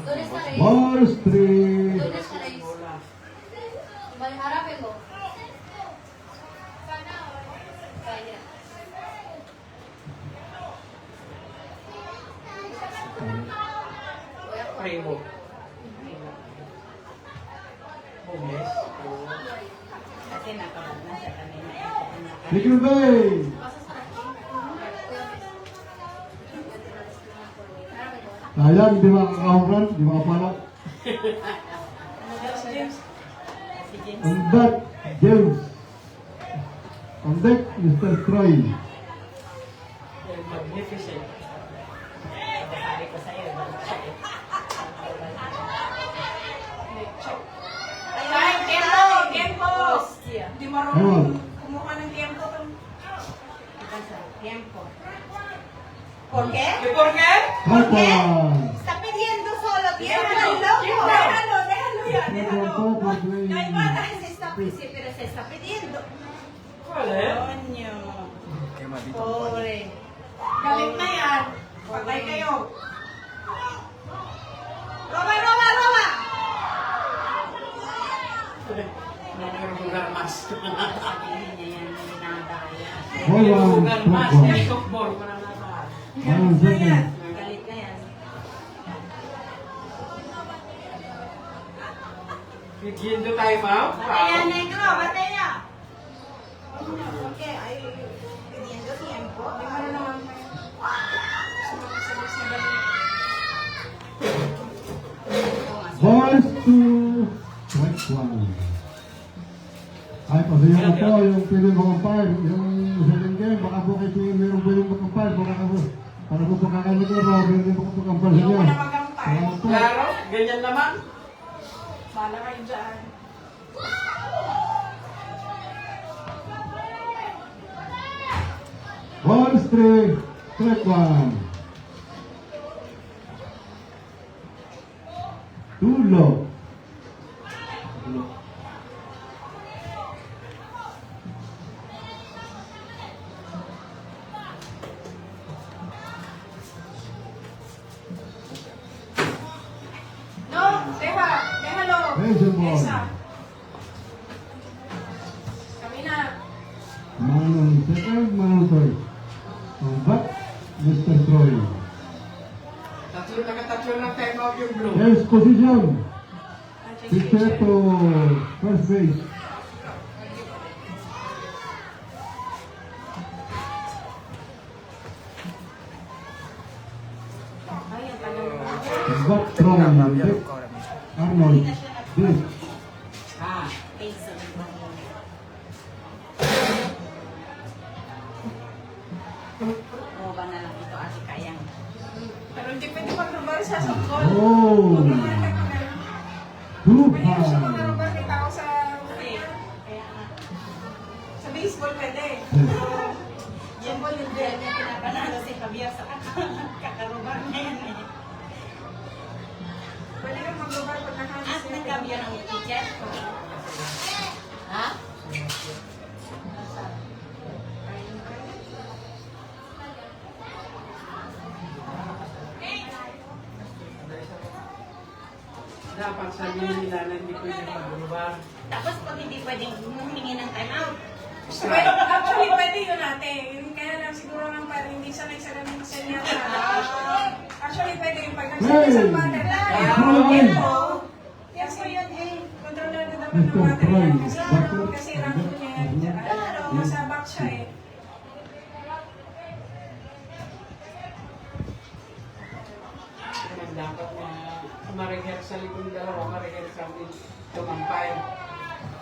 ¿Dónde está Rey? Balls three. ¿Dónde está Rey? bola. Harapin mo. Kaya. Primo. Homeless. Kasi nakabag na sa kanina. Nickel Bay. Sayang, di makakahongran, di makapalak. James. Si James. On deck, James. On deck, Mr. Troy. Magnificent. Sabi ko sa'yo. Ay, tempo! Tempo! Di marunong kumuha ng tempo. Tiempo. ¿Por qué? ¿Y por qué? Strike one. Está pidiendo solo, Déjalo, piénsalo. déjalo ya, Strike déjalo. one for play. No hay nada, pero se está pidiendo. ¿Cuál es? Coño. Qué maldito. Pobre. Galit na yan. Patay kayo. Roba, roba, roba. No quiero jugar más. Sabihin niya yan, nadaya. Ball Quiero one, jugar más. strike El one. softball para nada. 1 second. Galit na yan. Pidiendo time out? Batalla, Wow. negro, batalla. ¿Por qué? Ay, pidiendo tiempo. Di mo na naman kayo. Sabog sa galit. Balls to strike one. Ay, pasaya na po yung pwede mag-umpire. Yung second game, baka po kasi mayroong pwede mag-umpire. Para po pagkakalit ko, pwede po mag-umpire sa Ayaw inyo. ko na magampay. Salamat po. Claro, ganyan naman. Bala kayo dyan. Balls three, strike one. Too low. No, déjalo. Base ball. Esa. Kami na. Manong second, Manong third. Ang back, Mr. Troy. Nakatatlo ng time out yung blue. First position, Ah, change, pitcher change. to first base. Ay, ang tagal mo. Ang back from Arnold. This. Ah. Peso. Roba na lang ito, ate Kayang. Pero hindi pwede mag-rubar sa softball. Oh. Mag-rubar ka pa meron. Too Pwede mo siya high. mag-rubar may tao sa Kaya nga. sa baseball pwede. Yan po yung dyan niya pinapanalo si Javier sa kakarubar na yan eh. Pwede kang mag-rubar pag nakahalis At nagkambyo ng teacher. Ha? Dapat sabihin nila na hindi pwede mag-rubar. Tapos pag hindi pwedeng humingi ng time out. Pwede, actually, pwede yun ate. Yun kaya lang siguro ng parang hindi sanay sa ganun sa niya. Actually, pwede yung pag nagsabi sa batter. Hey! Yes, ko yun eh. Controller na dapat ng batter yan. Kasi rango niya yan. Nasa back siya eh. Kaya dapat na ma-rehearsal yung dalawa, ma-rehearsal din tumampay.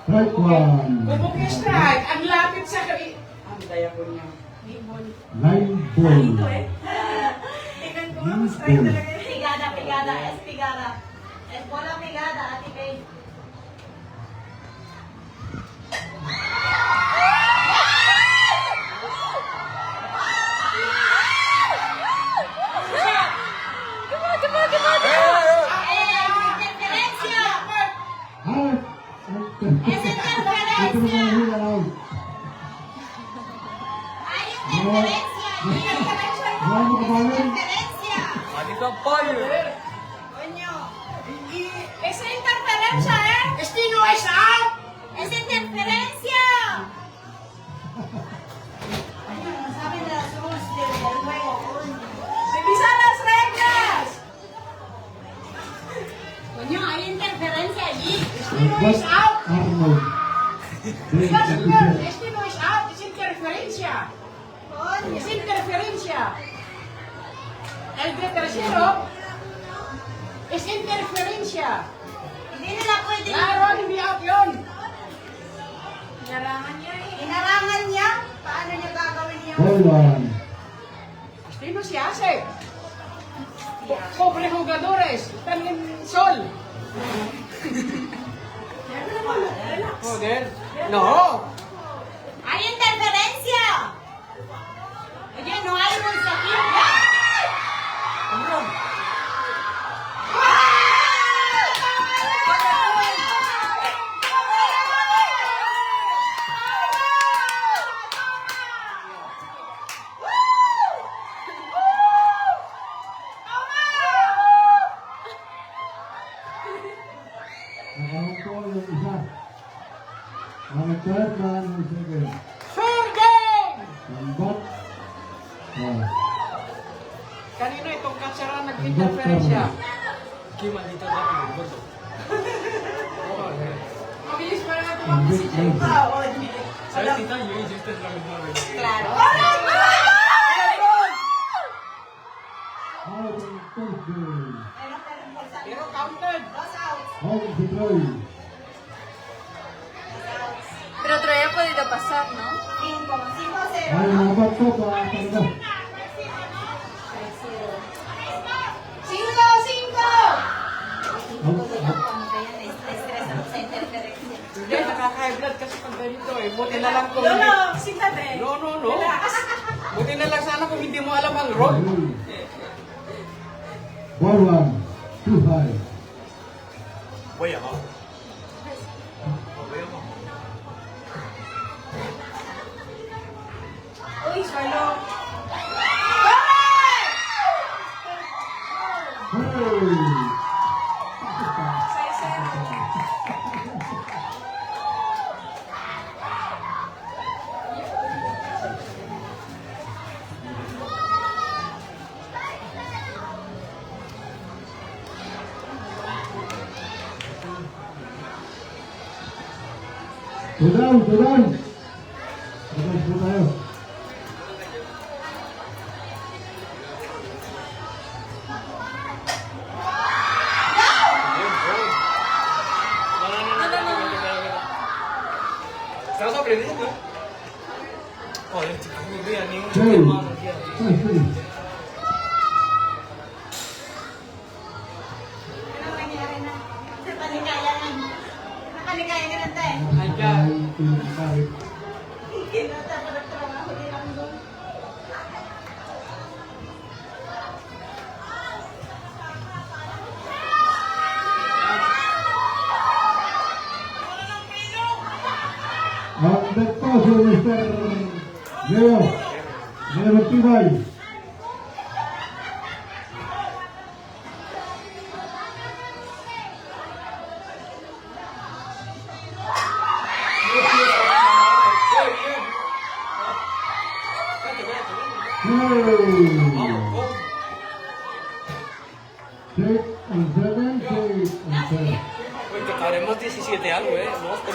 Strike one. Kubok yung strike, ang lapit sa kay... Ang daya ko niya. Line Ito ball. eh. Tingnan ko nga, strike talaga yun. Pigada, pigada, es pigada. Es bola pigada, ate Kay. Interferencia! Out. Es Ito na interferencia! yung out. Hay interferencia! Wala mo kabalan. Interferencia! Mali ka pa yun. Coño! Es interferencia eh. Estino is out! Es interferencia! Ano, sabi na las rules del juego, coño. Revisa las reglas. Coño, hay interferencia allí. Ang back, Arnold. Base Señor, pitcher. Estino is out! Es interferencia! Coño. Es interferencia! El de tercero es interferencia! Hindi nila pwede. Claro, hindi out yun! Narangan niya eh. Inarangan niya. Paano niya gagawin yun? Ball one. Estino se hace! Pobre jugadores! Están en sol! Joder! No! ¡Hay interferencia! Oye, no hay rules aquí. Ah, Kanina itong katsara nag-interference siya. Gimana dito na betul. Mabilis pa naman ang tumakbo big si na. James. Saya kita yun just lang namin. Claro. Out on first base. Pero counted. Home to Troy. Pero Troy ha podido pasar, ¿no? Ay, mga bato pa talaga. 5-5. Stress ako sa interference. Hindi, nakaka-high blood kasi pag ganito eh. Buti na lang kung Lolo, hindi. singkat eh. No. Buti na lang sana kung hindi mo alam ang road. Ball one, too high. Voy a Uy, swallow. Hey! 6-0. Two down, two down. Labas po tayo. Estaba sorprendido. Oh, yung chico mo ba yan? Yung Hey! hermano yan. First base. Ano nangyari na? Panikaya na. Nakalikaya ka na tayo. Ay, God. Ay, pinakarit. Kinata pa na trabaho din ang doon. Ang nagpaso, Mr. Leo. Leo Tibay. Hey! 6 and 7, 6 and 7. Uy, tocaremos 17 algo, Vamos por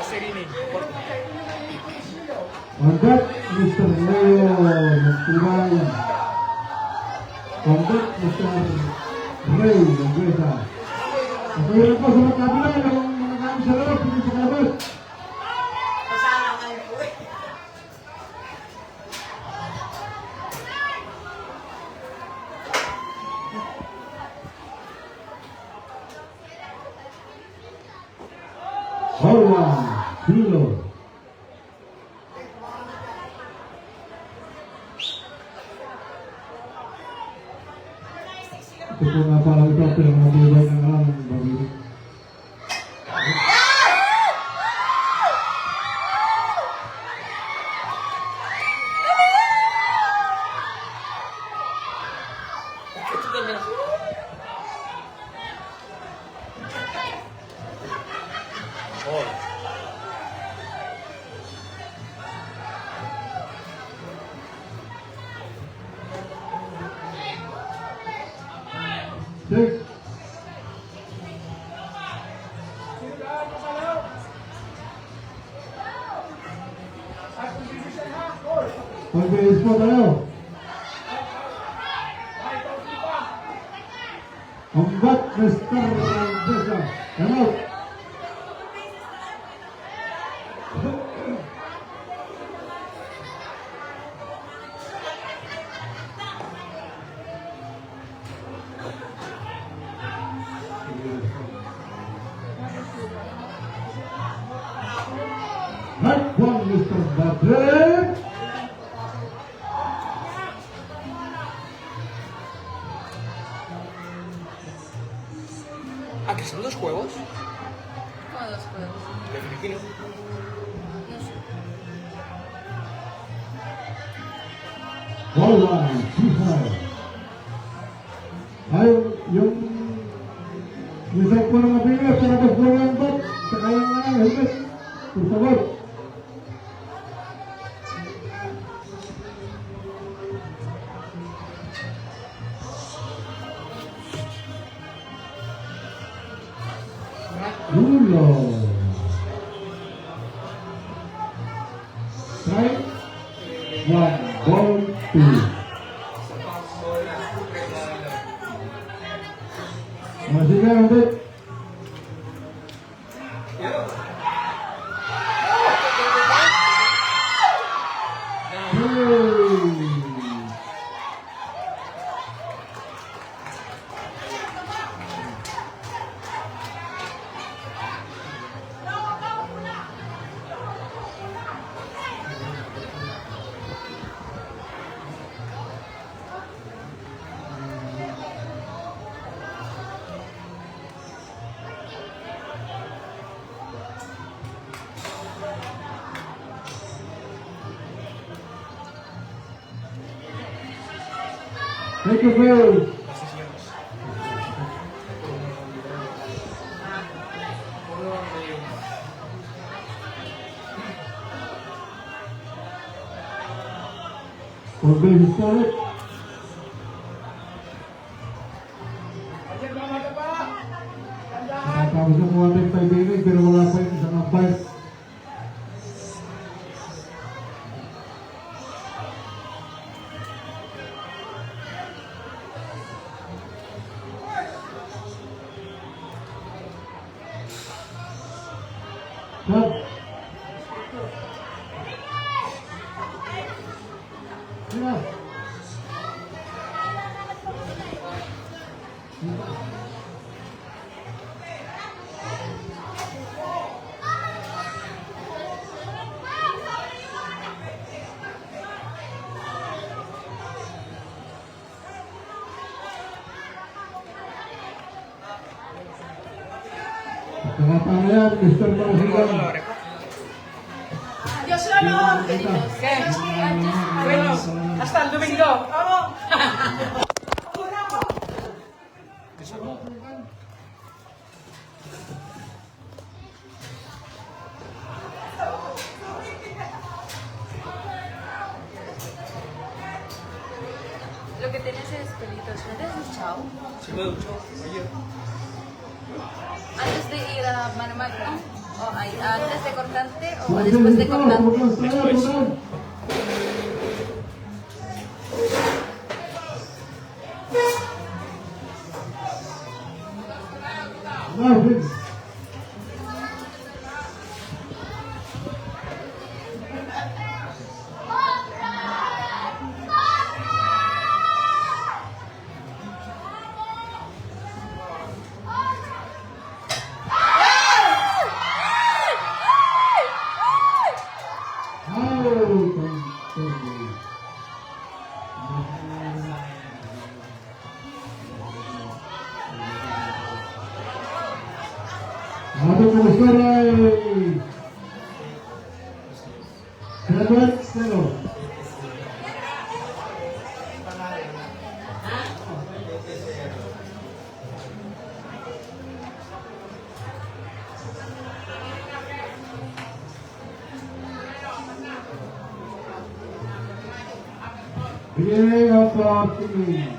ser ini. On that, Mr. Leo Magtibay. On that, Mr. Ray Mendoza. Patuloy po sa magkabila ng mga kami sa loob, hindi sa labas. Masama kayo po eh. Hola, Zero. Ito po nga pala ito, pinamabibay ng alam ng babili. Ito ganyan ako. Oh. Six. Pag-base po tayo. Ang bat, Mr. Mendoza. Come out. Hot one, Mr. Badre. Ah, que son 2 juegos Como 2 juegos. de Filipinos. No sé. Ball line, 2-5. Ay, yung isang po ng mabili, palabas po ng bat. Saka yung helmet. Por favor. Ulo. Strike. 1, ball 2. Masih kan nanti? Take a field. For base historic. Nakatapos na 405 inning pero wala pa yung isang umpire. Stop. Yeah. Tengah-tengah yan, Mr. Pangasinan. Adios, Lolo! Okay. Bueno, hasta el domingo. Oo! Una ako. Lo que tienes es pelitos, ¿no te has duchado? Sí me ducho. Ayer. Antes de ir a mano a mano, o antes de cortante o después de cortante. Después. Aduh, Mustarai. Hebat, Selo. Beginning of the afternoon.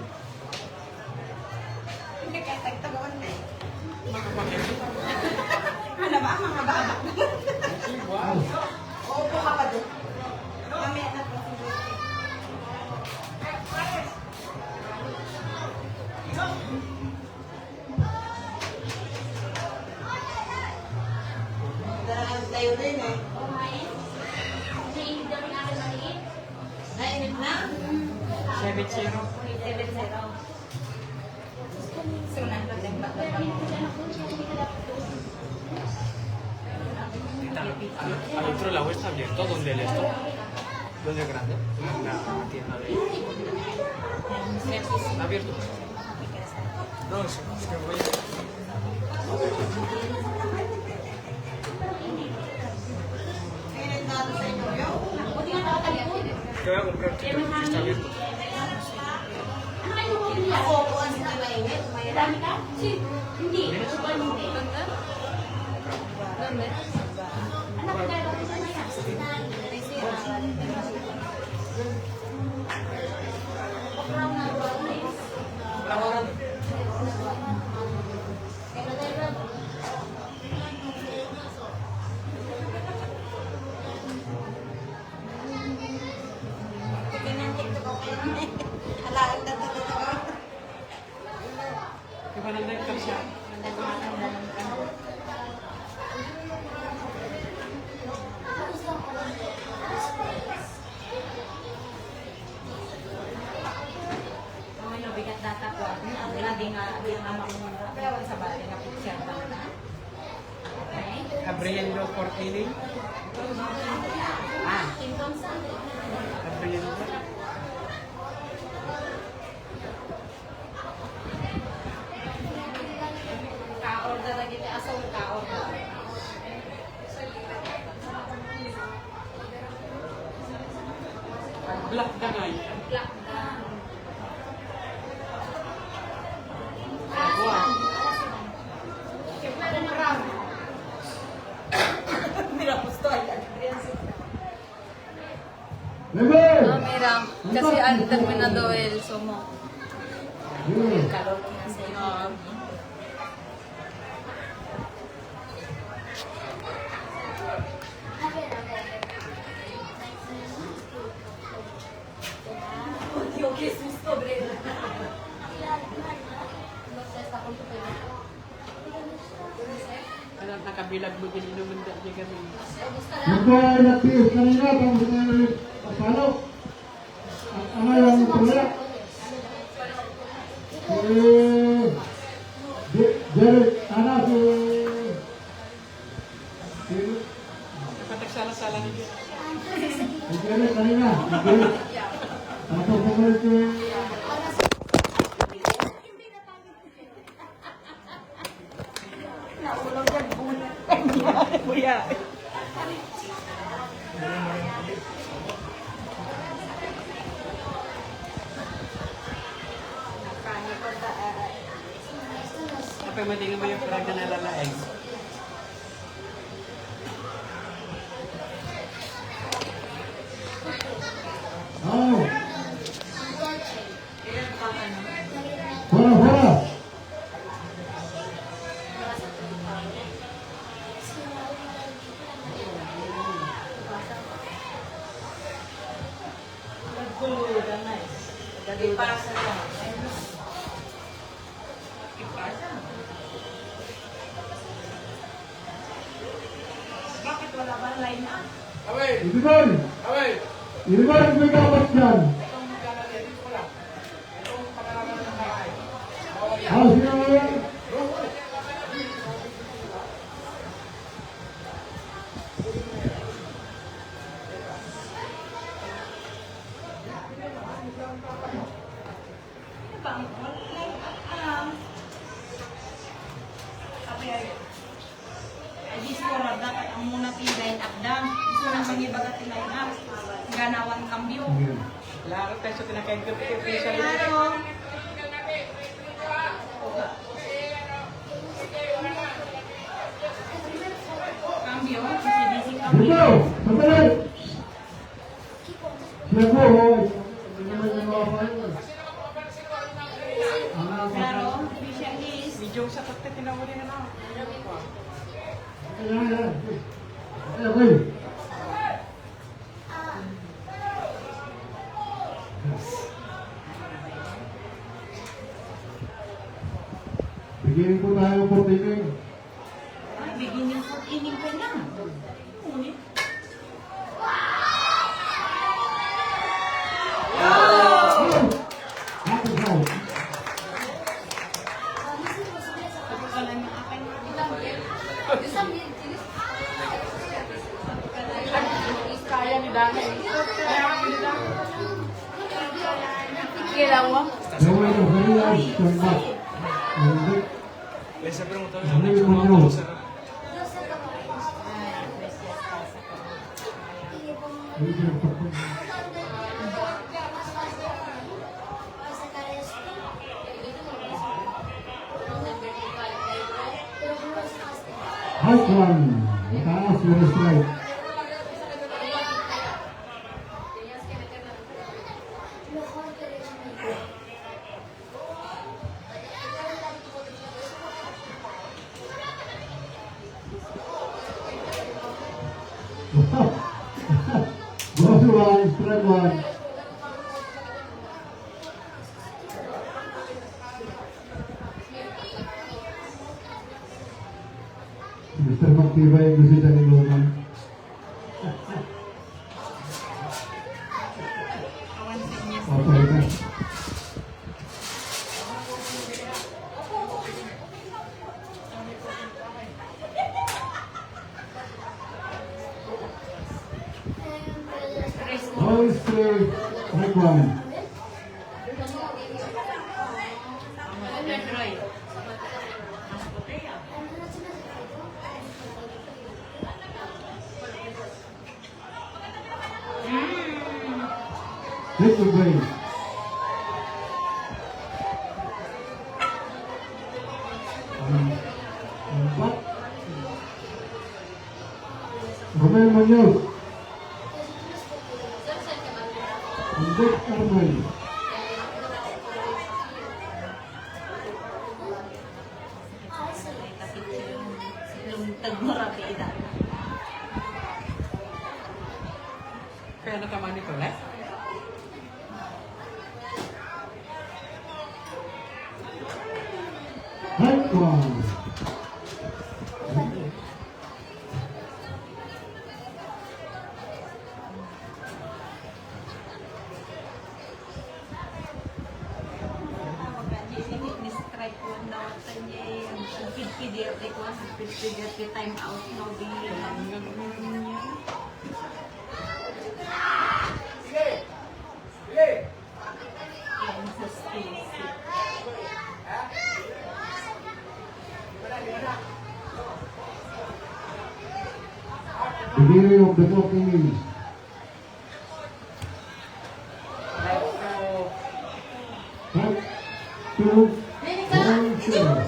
Hindi kaya tagtaguan na eh. Ano ba? Mga baba. Uupo ka pa doon. Mamaya na po. Darang tayo rin eh. Nainit na? 7-0. 7-0. Sunan ko din ba? Al otro lado está abierto, donde el esto. ¿Dónde es grande? La tienda de. ¿Está abierto? No, es que voy a. Init na ito sa inyo yun. Que voy a comprar que está abierto. Ako po ang hindi mainit. Mayroon ka? ¿Dónde? ¿Dónde? ng director siya. Nagmakanda ng ano. Gusto ko lang space. Kung ano, bigat data ko. Wala din nga, di ang ama mo sa bati na picture ba na. Okay? Gabrielo Fortini. Ah, Tinton sa. Gabrielo. Ka-order lagi ni aso ka-order. Black Dangay. Black down. Wow. Mira, gusto ay Level! Mira, kasi ang terminado el sumo. Yeah. kalor niya sa iyo. Dios, qué susto, Brenda. Alam, nakabilag mo din inuman dahil niya kami. Magkaya nagtiis kanina, tapos pasalo. At ano yung problema? Derek, ano si Napatagsala-sala niya. Derek kanina, Derek. Tapos bumalik si Kuya. Kapag matingin mo yung parang na nalalaeng. Oh. Hora, hora. Para sa iyo. Bakit wala ba line up? Ibigay! Ibigay ang may dapat dyan. Sino mo yan? Bang, line up. Sabi ay di siguro dapat ang muna line up dam. Gusto lang mangibagat line up. Ganawan kambyo. Laro tayo sa tinakaigap ko. Official yun. Claro. Cambio, busy Dito! cambio. Sandali! Siya po, hoy. Hindi naman yung mga paano. Claro, official is Medyo sa takte tinawali na lang. Ayan. Okay. Bigyan po tayo po tingin. beginning for inning pa niya. Ngunit, Happy house. wala niya akin. Kaya ni Dana. Kaya ni Dana. Kailan mo? Gawin mo, gawin mo. Stand back. Hindi. Les he preguntado Ano si yung mga no, yun? Hindi yung pagpapag. High one. Mataas yung strike. Boss one, strike one. matibay ko sa Ilocos. Okay na. All straight, take one. Take the break. Empat. Romel Muñoz. Untuk Arman. Kaya nakaman ito, eh? Take one. Time out, no Beginning of the clock innings. Take two. One, zero.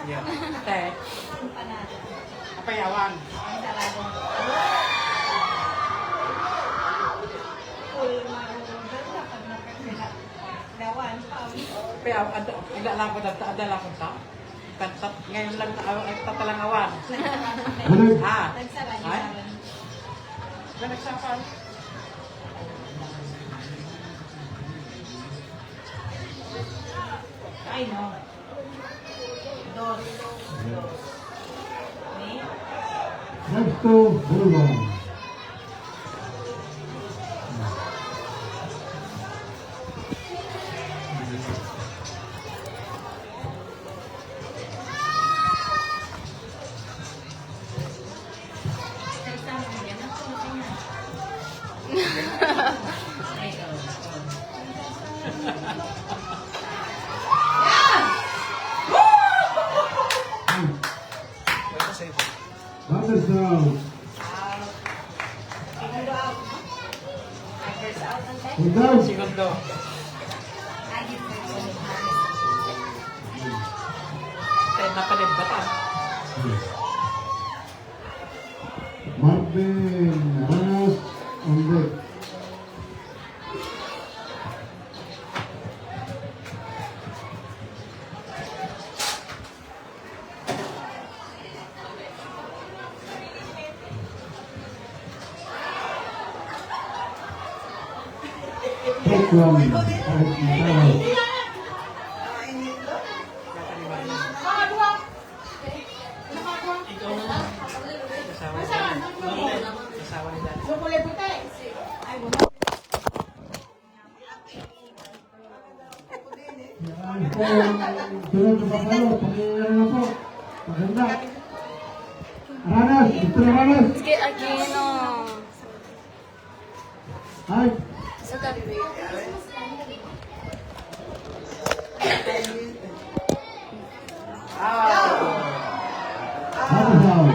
Yeah. Teh, apa yawan? Pero ada lang ko ada lang ko sa. Kansat ngayon lang tatalang awan. Balik. Ha? Ay? Nagsapan. Ay, no. Dos. Next to Bulwan. Batters down. Hold down. Segundo. Teh napalimbatan. Marvin Ranas on deck. Take one. Kasawa ni Dad. Sunod na papalo. Pakinggan na po. Maganda. Ranas. Gusto na Ranas. Sige, Aquino. Ay. Sa gabi. Batters out.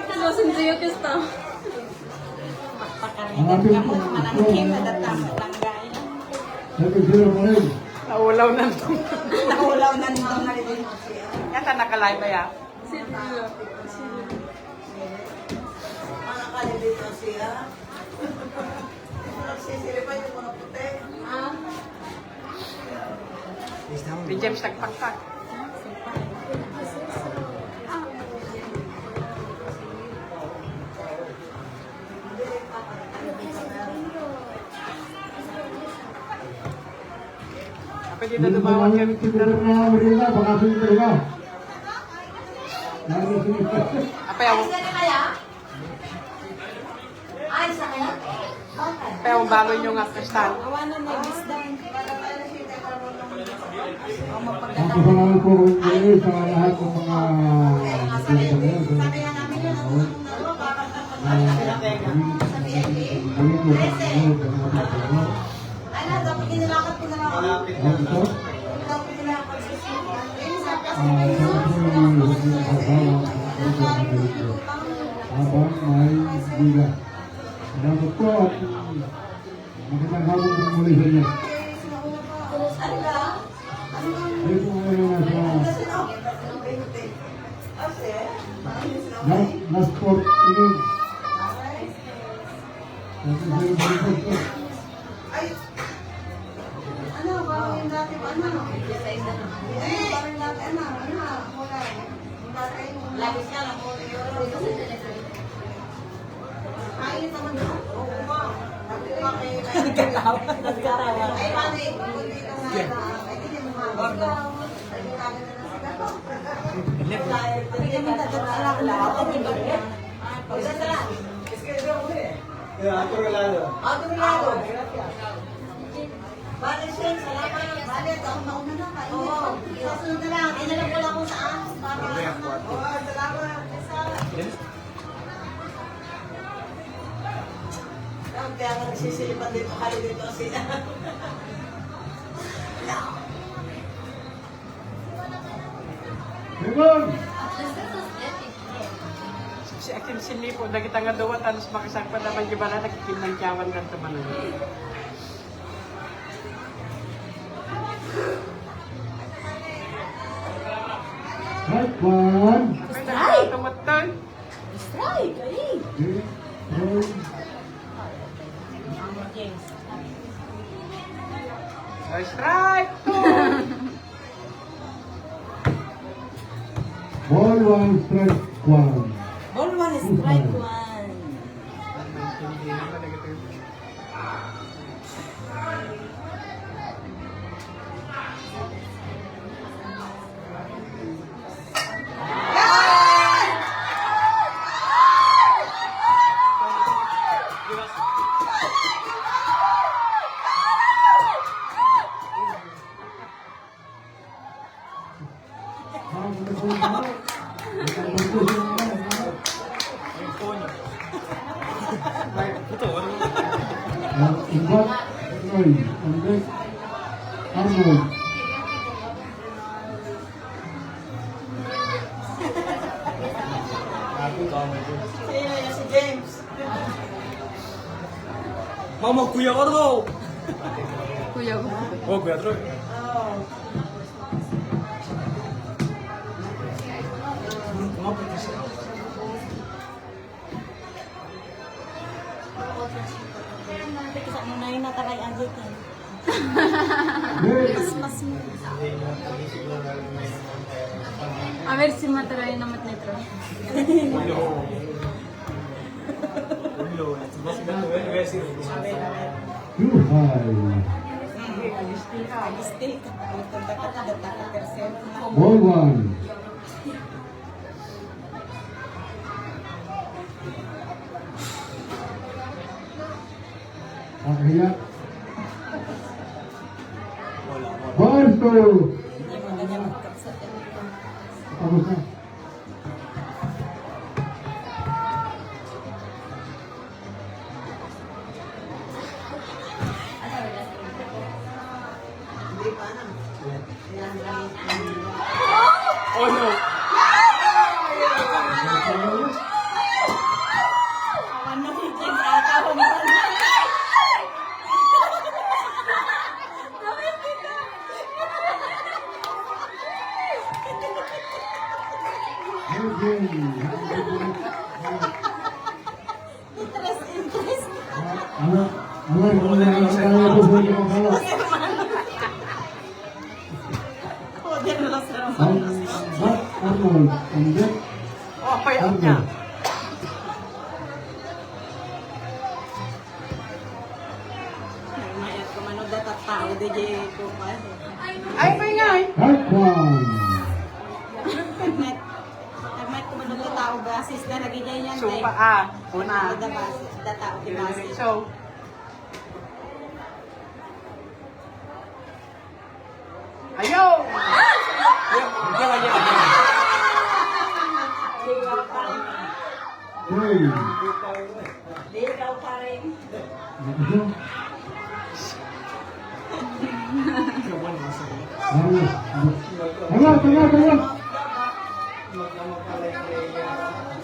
Hello, sinsiyo kista. Ang ating po. Second zero pa rin. Naulaw na. Naulaw na nito na rin. Yata nakalive ba ya? Makakalibit na siya. Nagsisiri pa yung mga puti. Di James nagpakpak. Pwede na tumawag kami. Apa yung Ayos na kaya? Bakit? apa yung bago nyo nga kristal? Awanan na gisdan. Ang kasalanan po kayo sa lahat ng mga Ano, dapat kinilakad ko na lang ako. Dapat kinilakad ko habang may bigat. Salamat po at magandang hapon po muli sa inyo. Ano ka? Ayun po ngayon nasa last fourth inning. Ano, parang yung dati ba, ano? Parang dati, ano? Wala. Yung dati, labis ka lang po. Kainit naman doon. Oo, ma. Nagkatawa. Ay, paano eh? Hindi ka nga na. Ay, hindi mo nga. Ay, kagad na sila. Hindi kami tatatala. Pagsasala. Aturulado. Bale, Shen, salamat. Bale, taon na una na. Oo. Sasunod na lang. Inalam ko lang kung saan. Oo, salamat. Kaya nga nagsisilipan dito. Kali dito sila. Lemon! Si Akin sini po, nakita nga daw tanos makisagpa naman yung bala, nakikimangyawan lang naman. Strike one! Strike! Tumatay! Strike! Ay! Strike! Ball one, strike one. Ball one, strike one. Ingat, Roy, Andres, Arnold. Sino yan si James? Mama, kuya ko daw! Kuya ko. Oh, kuya Troy. Oo. Kasi mo na yung natakay ang dito. A ver si mataray na matnetro. Too high. Ball one. Akhirnya. Ball two. Tapos na. Oh no! Oh, apa yung niya? Mayat ko manood at tao, DJ ko pa. Ay, may nga eh. Heart one. Nagmat ko man ng tao basis na nagigay niyan. So, una. Da basis, da tao di basis. So, ayaw! Three. Di ikaw pa rin. Ito. Tanga.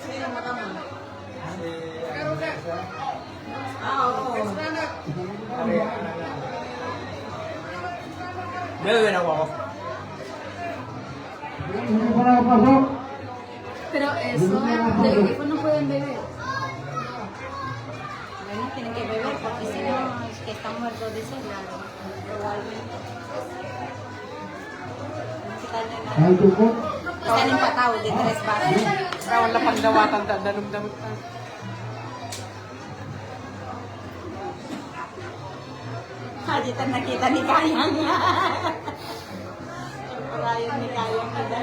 Sino mo naman? Oo. Bebe na ako. Hindi pa nakapasok. Pero eso, de no pueden beber. Bueno, tienen que beber porque si no, es que están muertos de sed, probablemente. Ay, tuko. Están empatados de 3 bases. wala pang dawatan, danong-damot na. Dito nakita ni Kayang. Parayon ni Kayang nila.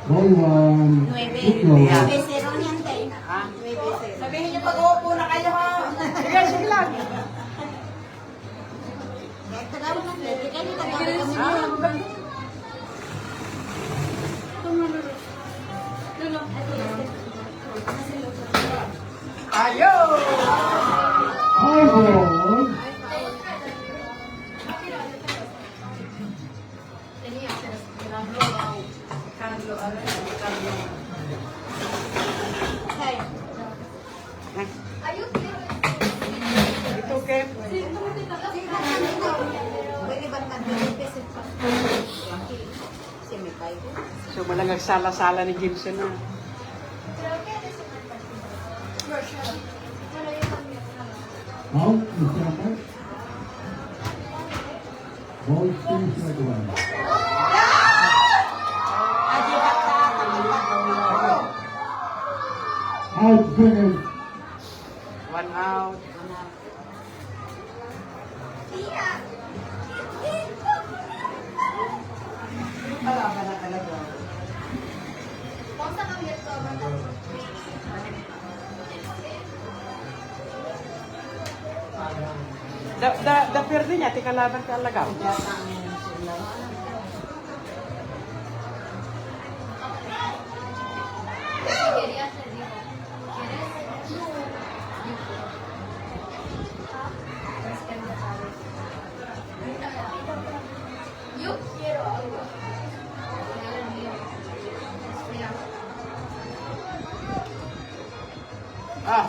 Ball one. 9. Ito. 9-0 niyan, Tay. Ha? 9-0. Sabihin niyo pag-uupo na kayo, ha? Sige lang. Tagawa na. Hindi kayo tagawa kami. Ayaw! High ball. Tay. Ito, Kem. Pwede ba naman 20 pesos pa? Si Mikay. So, malangag sala-sala ni Gibson na. Out. Mr. Abbas. Ball still strike one. Adi bata. Out second. 1 out. Da perde niya, tika laban ka alagaw. Yo quiero algo. Ah,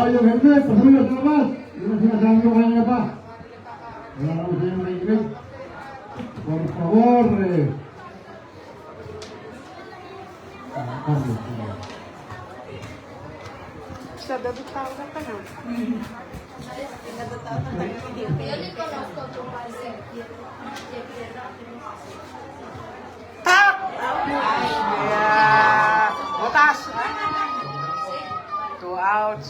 Yung helmet, pasawin sa labas. Yung sinasabi ko kanina pa. Wala naman sa'yo makikinig. Por favor, Carlos. sa dadot tao na ka na. Yo ni conozco tu país. Tak! Yeah. Butas! 2 outs.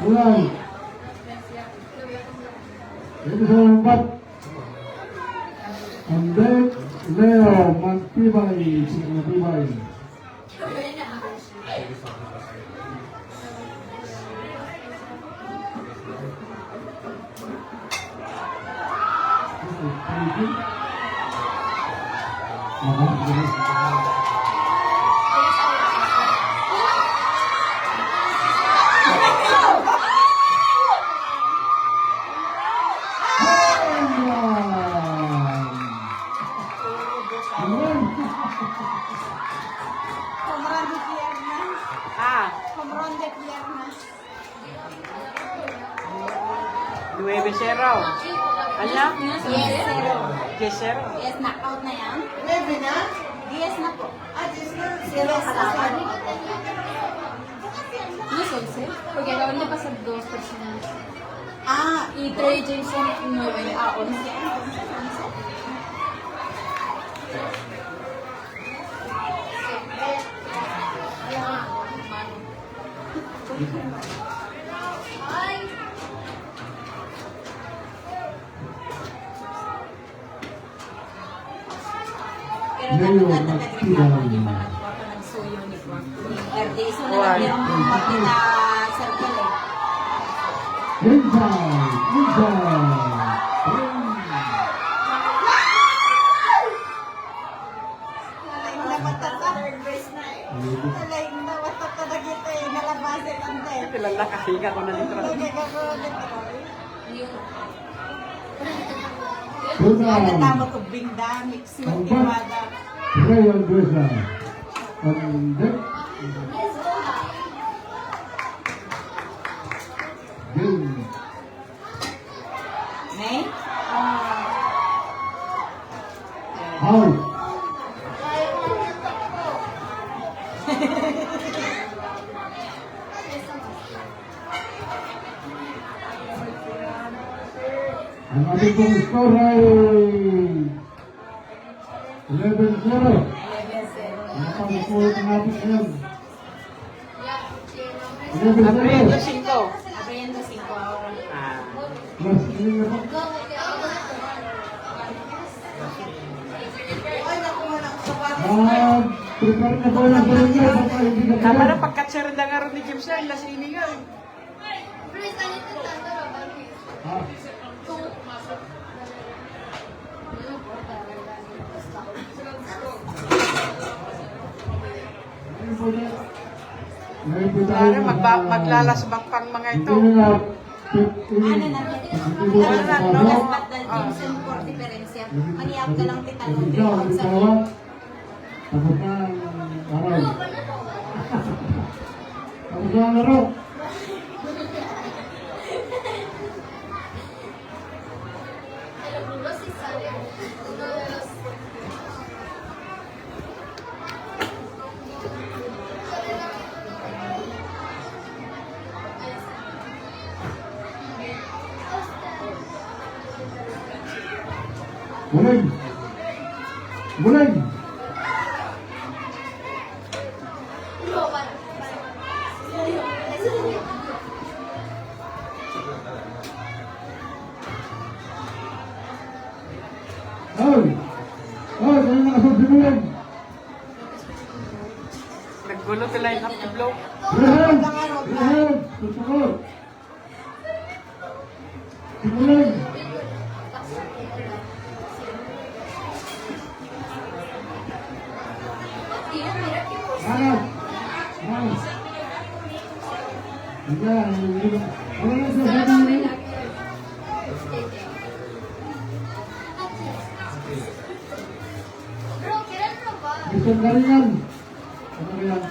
Ulang. Ito sa lambat. And then, Leo, Magtibay, si Magtibay. Komron de piernas. Ah, Komron de piernas. 9-0. Ano? 10-0. 10-0. Yes, knockout na yan. 9 na? 10 na po. Ah, 10 na. 0 kalaban. No es 11, porque acaban de pasar 2 personas. Ah, Y Trey Jason 9 a 11. pero nagtatagripan hindi pa nagkuha pa nagsuyo ni Juan. RD, so na lang yung mga na circle eh. Inside! Inside! Nalaing na matata. Third verse na eh. Nalaing na matata na kita eh. Nalabasin ang tayo. Lalakahiga ko na dito. Ano tama ko bingda, mix mo, iwada. Ray Andresa. On deck. Game. May? Out. Ang ating pong score ay 11-0. Nakapag-score ang ating ngayon. 11-0. Abriendo 5. Abriendo 5 hours. Ah. Plus 3 na po. Ay, naku, wala ko sa kwarto. Prepare na po ng barangay. Baka hindi na Tama po. na pagkatser na nga ron ni James yan. Lasini nga. Ah, ngayon po na. Ngayon po tayo. Maglalasbak pang mga ito. Hindi na 15. Ano na, Wala na, no? Last but the Jameson for diferensya. Maniyap ka lang titanong din Ikaw, kung sa ikaw. Tapos na ang araw. Tapos na ang araw. Muling! Muling! Ay! Ay! Kaya nakasal si Muling! Naggulo to line up to blow. Rehan! Rehan! Tutukot! Si Muling! Hanap! Hanap! Ayan, wala na sa sabi niyo. Gusto ka rin yan. Ano ka yan?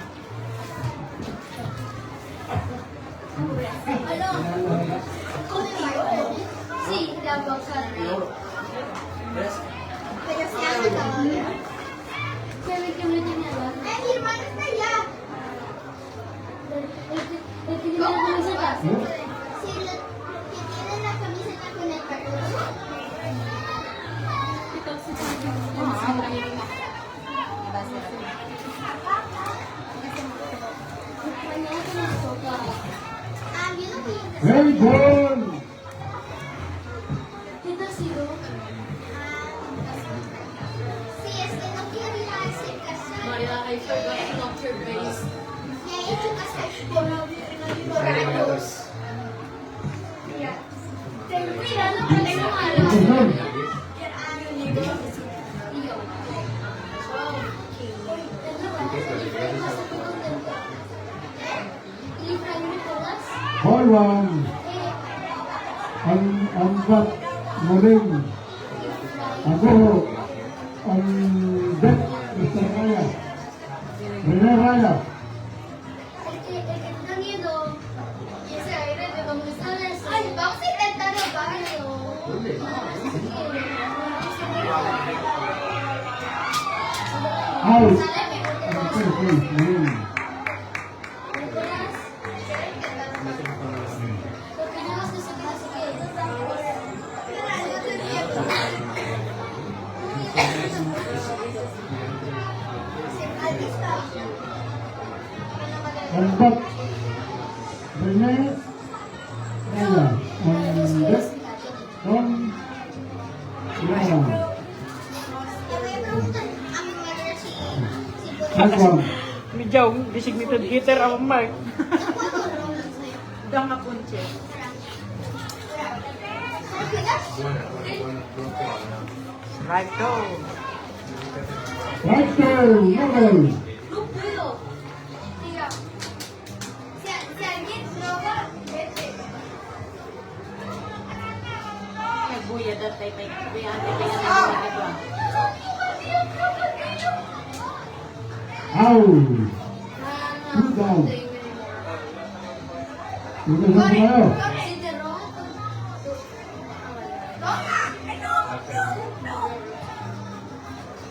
Hey, ball! Maria, I forgot to lock your face. Very close. Susunod. Ball one. Ang bat Muling. Ako ang deck Mr. Raya. Rene Raya. Out. Okay, Muling. Empat. Rene. Ella. Ondek. Tom. Lara. Hagwang. Mijaw, designated hitter ang mark. Dang apunche. Right go. Right turn. Mobile. No puedo. Diga. Si alguien roba, vete. Nagbuya datay pay kuya Out. Two down. Tugas ang tayo. Si Jerome.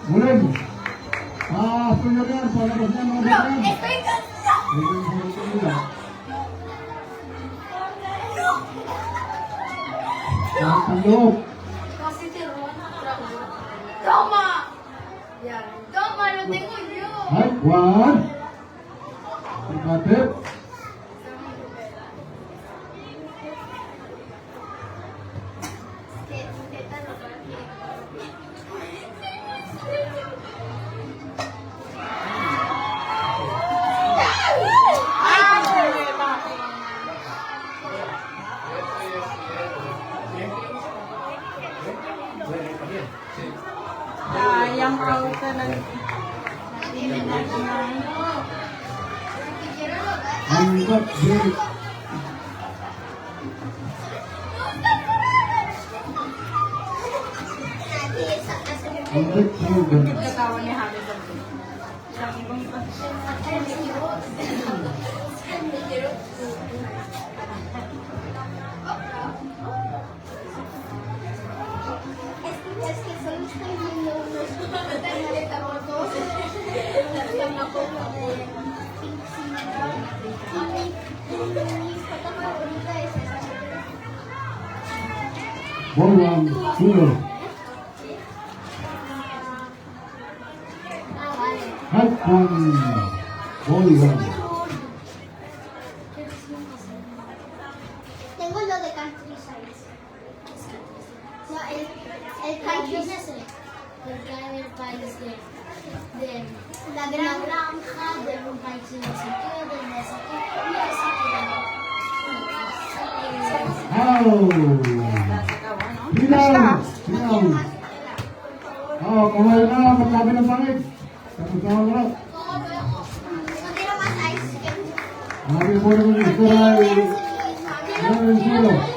Mulim. Sunod yan. Palabas niya mga bayan. Estoy cansado. Ang loob. Kasi Jerome. Toma. Yan. Toma, lo tengo yo. Right, one. Ikatip. Sayang out na Hanggat diri. Hanggat Hogan. katawan ni Habi Es que solo estoy viendo unos fotos. Una foto de Pink Cinema. Mi foto favorita es esa. Ball one, zero. Ah, vale. Hot one. Ball one. Tengo lo de countryside. No, el countryside. Porque hay el país de la granja, de un país de no sé qué, de no sé qué, y así Out. Hilang. Hilang. Oh, kawal na. Magkabi ng pangit. Tapos na wala. no tiene más ice cream. Habi po naman yung score ay 0-0.